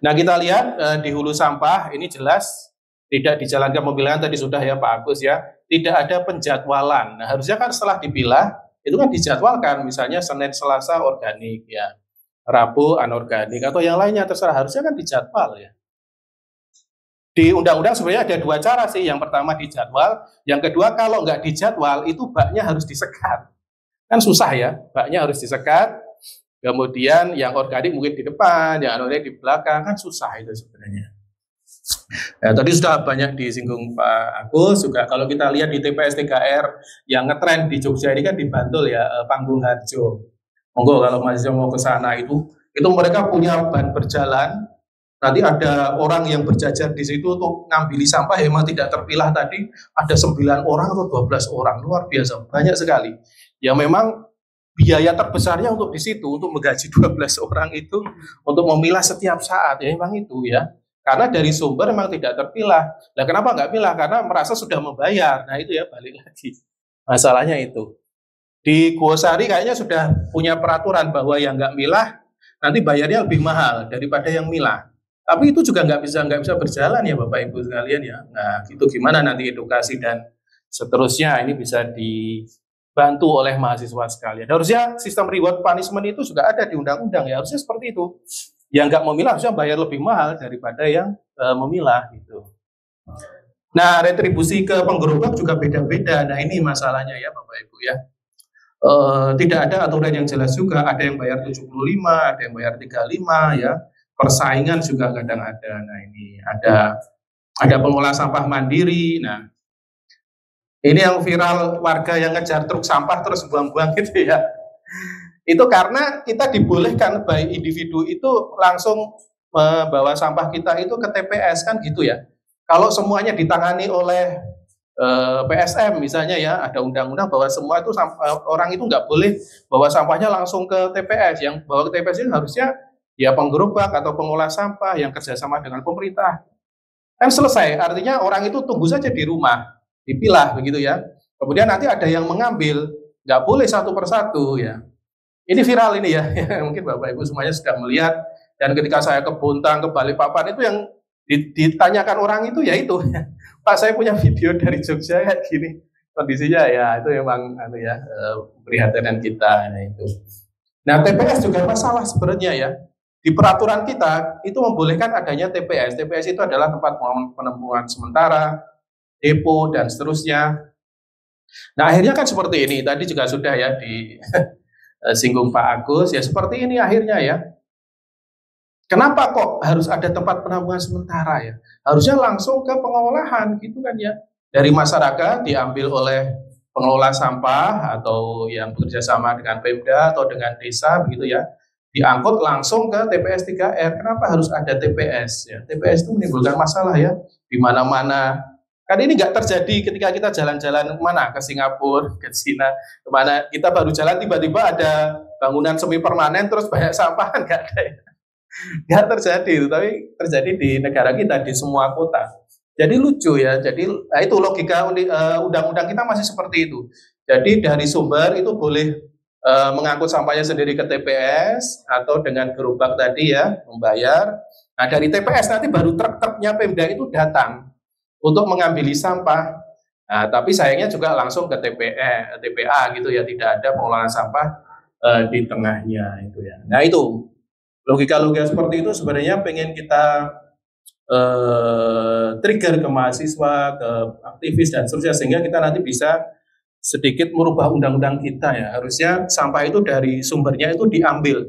Nah kita lihat di hulu sampah ini jelas tidak dijalankan pemilahan tadi sudah ya Pak Agus ya, tidak ada penjadwalan. Nah harusnya kan setelah dipilah itu kan dijadwalkan misalnya Senin Selasa organik ya, Rabu anorganik atau yang lainnya terserah, harusnya kan dijadwal ya. Di undang-undang sebenarnya ada dua cara sih, yang pertama dijadwal, yang kedua kalau nggak dijadwal itu baknya harus disekat. Kan susah ya, baknya harus disekat, kemudian yang organik mungkin di depan, yang anorganik di belakang, kan susah itu sebenarnya. Ya, tadi sudah banyak disinggung Pak Agus, juga kalau kita lihat di TPS 3R yang ngetren di Jogja ini kan di Bantul ya, Panggung Harjo. Monggo kalau mahasiswa mau ke sana itu mereka punya ban berjalan, nanti ada orang yang berjajar di situ untuk ngambil sampah, memang tidak terpilah tadi, ada 9 orang atau 12 orang, luar biasa, banyak sekali. Ya memang biaya terbesarnya untuk di situ, untuk menggaji 12 orang itu, untuk memilah setiap saat, ya memang itu ya. Karena dari sumber memang tidak terpilah. Nah kenapa nggak pilah? Karena merasa sudah membayar. Nah itu ya balik lagi. Masalahnya itu. Di Gosari kayaknya sudah punya peraturan bahwa yang nggak milah, nanti bayarnya lebih mahal daripada yang milah. Tapi itu juga nggak bisa berjalan ya Bapak Ibu sekalian ya. Nah itu gimana nanti edukasi dan seterusnya ini bisa dibantu oleh mahasiswa sekalian. Harusnya sistem reward punishment itu juga ada di undang-undang ya, harusnya seperti itu. Yang nggak memilah harusnya bayar lebih mahal daripada yang memilah gitu. Nah retribusi ke penggerobak juga beda-beda. Nah ini masalahnya ya Bapak Ibu ya. Tidak ada aturan yang jelas juga, ada yang bayar 75, ada yang bayar 35 ya. Persaingan juga kadang ada. Nah ini ada pengolah sampah mandiri. Nah ini yang viral, warga yang ngejar truk sampah terus buang-buang gitu ya. Itu karena kita dibolehkan baik individu itu langsung membawa sampah kita itu ke TPS kan gitu ya. Kalau semuanya ditangani oleh PSM misalnya ya, ada undang-undang bahwa semua itu orang itu nggak boleh bawa sampahnya langsung ke TPS. Yang bawa ke TPS itu harusnya ya penggerobak atau pengolah sampah yang kerjasama dengan pemerintah. Kan selesai, artinya orang itu tunggu saja di rumah, dipilah begitu ya. Kemudian nanti ada yang mengambil, nggak boleh satu persatu ya. Ini viral ini ya, mungkin Bapak Ibu semuanya sudah melihat. Dan ketika saya ke Bontang, ke Balikpapan itu yang ditanyakan orang itu ya itu. Pak saya punya video dari Jogja kayak gini. Kondisinya ya itu memang perhatian kita nah itu. Nah TPS juga masalah sebenarnya ya. Di peraturan kita itu membolehkan adanya TPS. TPS itu adalah tempat penampungan sementara, depo dan seterusnya. Nah akhirnya kan seperti ini. Tadi juga sudah ya di singgung Pak Agus ya seperti ini akhirnya ya. Kenapa kok harus ada tempat penampungan sementara ya? Harusnya langsung ke pengolahan gitu kan ya. Dari masyarakat diambil oleh pengelola sampah atau yang bekerja sama dengan Pemda atau dengan desa begitu ya. Diangkut langsung ke TPS 3R. Kenapa harus ada TPS ya? TPS itu menimbulkan masalah ya di mana-mana. Kan ini nggak terjadi ketika kita jalan-jalan kemana, ke Singapura, ke Cina, kemana kita baru jalan tiba-tiba ada bangunan semi permanen terus banyak sampah kan nggak ada ya. Nggak terjadi itu, tapi terjadi di negara kita di semua kota. Jadi lucu ya. Jadi nah itu logika undang-undang kita masih seperti itu. Jadi dari sumber itu boleh mengangkut sampahnya sendiri ke TPS atau dengan gerobak tadi ya membayar. Nah dari TPS nanti baru truk-truknya Pemda itu datang untuk mengambil sampah. Nah, tapi sayangnya juga langsung ke TPA gitu ya, tidak ada pengolahan sampah di tengahnya itu ya. Nah itu logika-logika seperti itu sebenarnya pengen kita trigger ke mahasiswa, ke aktivis dan seterusnya sehingga kita nanti bisa sedikit merubah undang-undang kita ya. Harusnya sampah itu dari sumbernya itu diambil,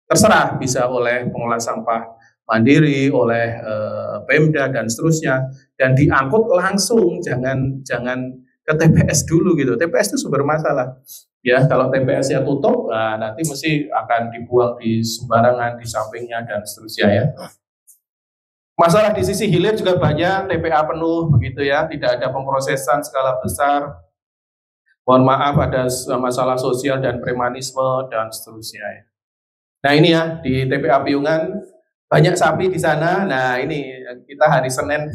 terserah bisa oleh pengolah sampah mandiri, oleh Pemda dan seterusnya, dan diangkut langsung, jangan ke TPS dulu gitu. TPS itu sumber masalah. Ya, kalau TPS-nya tutup, nah, nanti mesti akan dibuang di sembarangan, di sampingnya dan seterusnya ya. Masalah di sisi hilir juga banyak, TPA penuh begitu ya, tidak ada pemrosesan skala besar. Mohon maaf ada masalah sosial dan premanisme dan seterusnya ya. Nah ini ya di TPA Piungan banyak sapi di sana. Nah ini kita hari Senin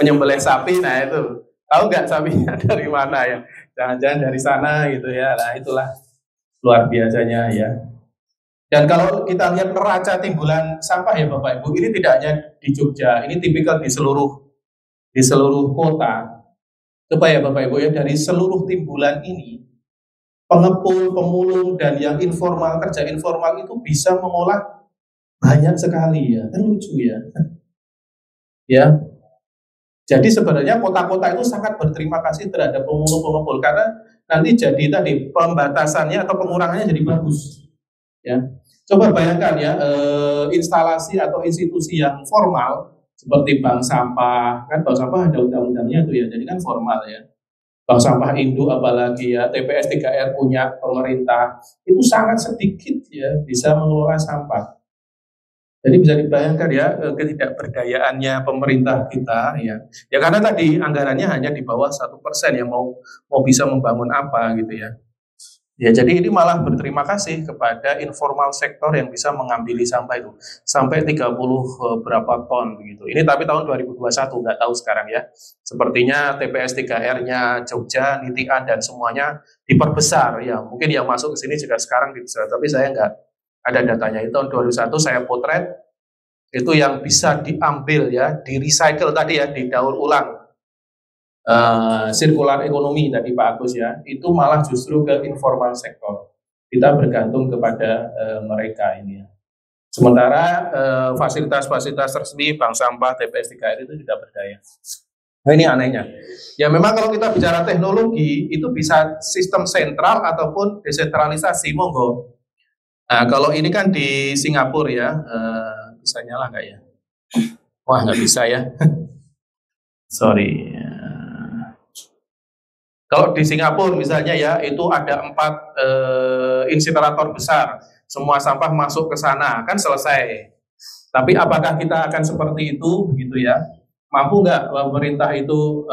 menyembelih sapi. Nah itu tahu nggak sapinya dari mana ya? Jangan-jangan dari sana gitu ya. Nah itulah luar biasanya ya. Dan kalau kita lihat neraca timbulan sampah ya Bapak Ibu, ini tidak hanya di Jogja, ini tipikal di seluruh kota. Coba ya Bapak Ibu ya, dari seluruh timbulan ini, pengepul, pemulung, dan yang informal, kerja informal itu bisa mengolah banyak sekali ya, kan lucu ya. Ya, jadi sebenarnya kota-kota itu sangat berterima kasih terhadap pemulung, pengepul, karena nanti jadi tadi pembatasannya atau pengurangannya jadi bagus. Ya, coba bayangkan ya, instalasi atau institusi yang formal seperti bank sampah, kan bank sampah ada undang-undangnya tuh ya, jadi kan formal ya. Bank sampah induk apalagi ya, TPS 3R punya pemerintah, itu sangat sedikit ya bisa mengelola sampah. Jadi bisa dibayangkan ya ketidakberdayaannya pemerintah kita ya. Ya karena tadi anggarannya hanya di bawah 1% yang mau bisa membangun apa gitu ya. Ya jadi ini malah berterima kasih kepada informal sektor yang bisa mengambil sampah itu sampai 30 berapa ton begitu. Ini tapi tahun 2021 nggak tahu sekarang ya. Sepertinya TPS 3R-nya Jogja, Nitian dan semuanya diperbesar ya. Mungkin yang masuk ke sini juga sekarang dibesar, tapi saya nggak ada datanya. Itu tahun 2001 saya potret itu yang bisa diambil ya, di recycle tadi ya, didaur ulang. Sirkular ekonomi tadi Pak Agus ya, itu malah justru ke informal sektor. Kita bergantung kepada mereka ini ya. Sementara fasilitas-fasilitas resmi, bank sampah, TPS 3R itu tidak berdaya. Nah ini anehnya. Ya memang kalau kita bicara teknologi, itu bisa sistem sentral ataupun desentralisasi, monggo. Nah kalau ini kan di Singapura ya, bisa nyala nggak ya? Wah nggak bisa ya. Sorry. Kalau di Singapura misalnya ya, itu ada 4 insinerator besar, semua sampah masuk ke sana, kan selesai. Tapi apakah kita akan seperti itu, begitu ya? Mampu nggak pemerintah itu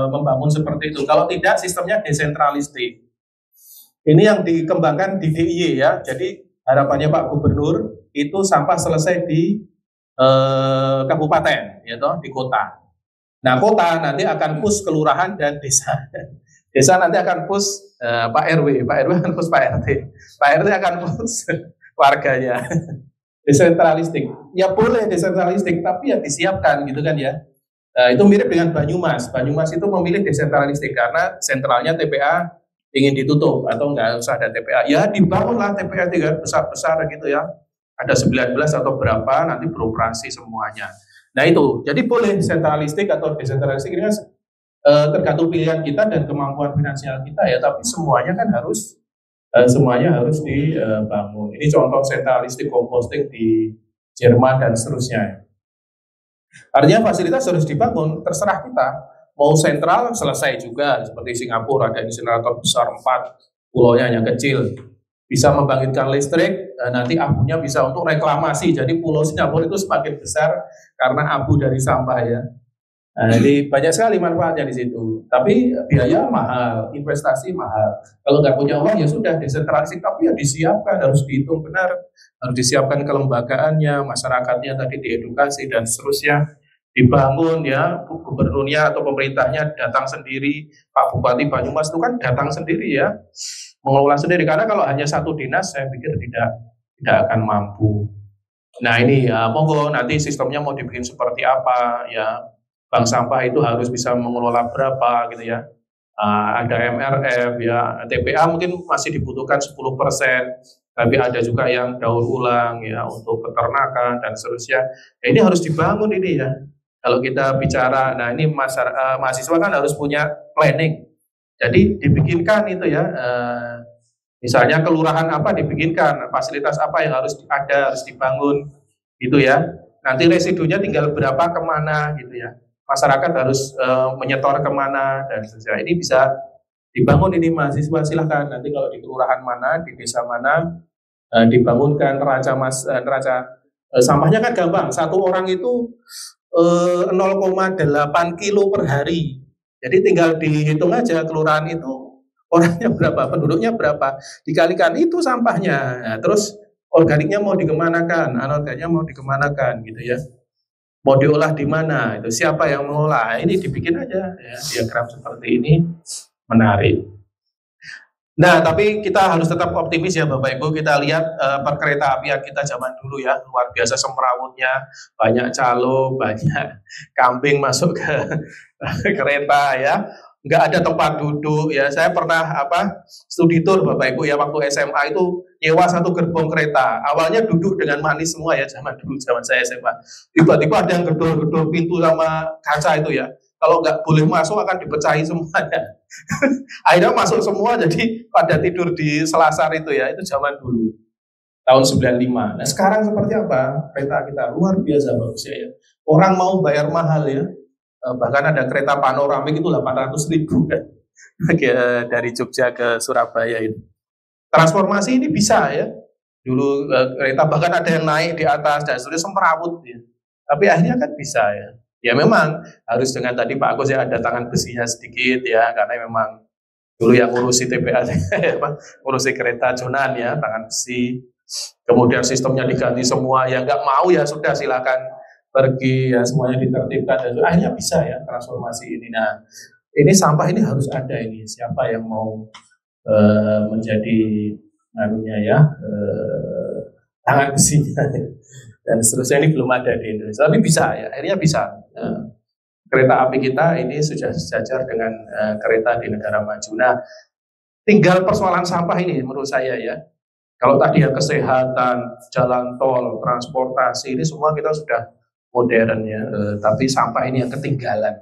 membangun seperti itu? Kalau tidak, sistemnya desentralistik. Ini yang dikembangkan di DIY ya, jadi harapannya Pak Gubernur, itu sampah selesai di kabupaten, ya toh, di kota. Nah kota nanti akan push kelurahan dan desa. Desa nanti akan push Pak RW akan push Pak RT, Pak RT akan push warganya. Desentralistik, ya boleh desentralistik, tapi ya disiapkan gitu kan ya. Itu mirip dengan Banyumas. Banyumas itu memilih desentralistik karena sentralnya TPA ingin ditutup atau nggak usah ada TPA. Ya dibangunlah TPA 3 besar-besar gitu ya. Ada 19 atau berapa nanti beroperasi semuanya. Nah itu, jadi boleh sentralistik atau desentralistik ini kan tergantung pilihan kita dan kemampuan finansial kita ya, tapi semuanya kan harus dibangun. Ini contoh sentralistik composting di Jerman dan seterusnya. Artinya fasilitas harus dibangun, terserah kita. Mau sentral selesai juga seperti Singapura, ada insinerator besar 4, pulaunya yang kecil. Bisa membangkitkan listrik, nanti abunya bisa untuk reklamasi. Jadi pulau Singapura itu semakin besar karena abu dari sampah ya. Nah, jadi banyak sekali manfaatnya di situ. Tapi biaya mahal, investasi mahal. Kalau nggak punya uang ya sudah desentralisasi, tapi ya disiapkan, harus dihitung benar, harus disiapkan kelembagaannya, masyarakatnya tadi diedukasi dan seterusnya. Dibangun ya, gubernurnya atau pemerintahnya datang sendiri, Pak Bupati Banyumas itu kan datang sendiri ya, mengelola sendiri. Karena kalau hanya satu dinas, saya pikir tidak akan mampu. Nah ini ya, monggo nanti sistemnya mau dibikin seperti apa ya. Bank sampah itu harus bisa mengelola berapa gitu ya. Ada MRF ya, TPA mungkin masih dibutuhkan 10%, tapi ada juga yang daur ulang ya untuk peternakan dan seterusnya. Ya, ini harus dibangun ini ya. Kalau kita bicara, nah ini mahasiswa kan harus punya planning. Jadi dibikinkan itu ya, misalnya kelurahan apa dibikinkan, fasilitas apa yang harus ada, harus dibangun gitu ya. Nanti residunya tinggal berapa kemana gitu ya. masyarakat harus menyetor kemana dan seterusnya. Ini bisa dibangun ini mahasiswa, silahkan nanti kalau di kelurahan mana, di desa mana dibangunkan neraca sampahnya kan gampang. Satu orang itu 0,8 kilo per hari. Jadi tinggal dihitung aja kelurahan itu orangnya berapa, penduduknya berapa, dikalikan itu sampahnya. Nah, terus organiknya mau dikemanakan, anorganiknya mau dikemanakan gitu ya. Mau diolah di mana, itu siapa yang mengolah. Ini dibikin aja ya, diagram seperti ini menarik. Nah, tapi kita harus tetap optimis ya Bapak Ibu. Kita lihat perkereta apian kita zaman dulu ya, luar biasa semrawutnya, banyak calo, banyak kambing masuk ke kereta ya. Nggak ada tempat duduk ya. Saya pernah studi tour Bapak Ibu ya, waktu SMA itu nyewa satu gerbong kereta. Awalnya duduk dengan manis semua ya, zaman dulu, zaman saya SMA. Tiba-tiba ada yang gedor-gedor pintu sama kaca itu ya. Kalau nggak boleh masuk akan dipecahi semuanya. Akhirnya masuk semua, jadi pada tidur di selasar itu ya, itu zaman dulu. Tahun 95. Nah sekarang seperti apa? Kereta kita luar biasa bagusnya ya. Orang mau bayar mahal ya. Bahkan ada kereta panoramik itu 800.000 kan. Dari Jogja ke Surabaya itu. Transformasi ini bisa ya. Dulu kereta bahkan ada yang naik di atas dan sudah semrawut ya. Tapi akhirnya kan bisa ya. Ya memang harus dengan tadi Pak Agus ya ada tangan besinya sedikit ya, karena memang dulu yang ngurusi TPA ngurusi kereta jonan ya, tangan besi. Kemudian sistemnya diganti semua, yang nggak mau ya sudah silakan pergi ya, semuanya ditertibkan dan akhirnya bisa ya transformasi ini. Nah ini sampah ini harus ada ini, siapa yang mau menjadi tangan besinya dan seterusnya, ini belum ada di Indonesia, tapi bisa ya, akhirnya bisa. Kereta api kita ini sudah sejajar dengan kereta di negara maju. Nah, tinggal persoalan sampah ini menurut saya ya. Kalau tadi ya kesehatan, jalan tol, transportasi, ini semua kita sudah modern ya, tapi sampah ini yang ketinggalan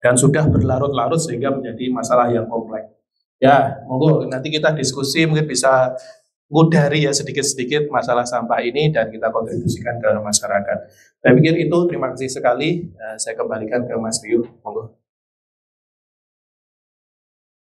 dan sudah berlarut-larut sehingga menjadi masalah yang kompleks. Ya, monggo nanti kita diskusi, mungkin bisa ngudari ya sedikit-sedikit masalah sampah ini dan kita kontribusikan ke masyarakat. Saya pikir itu, terima kasih sekali. Saya kembalikan ke Mas Rio, monggo.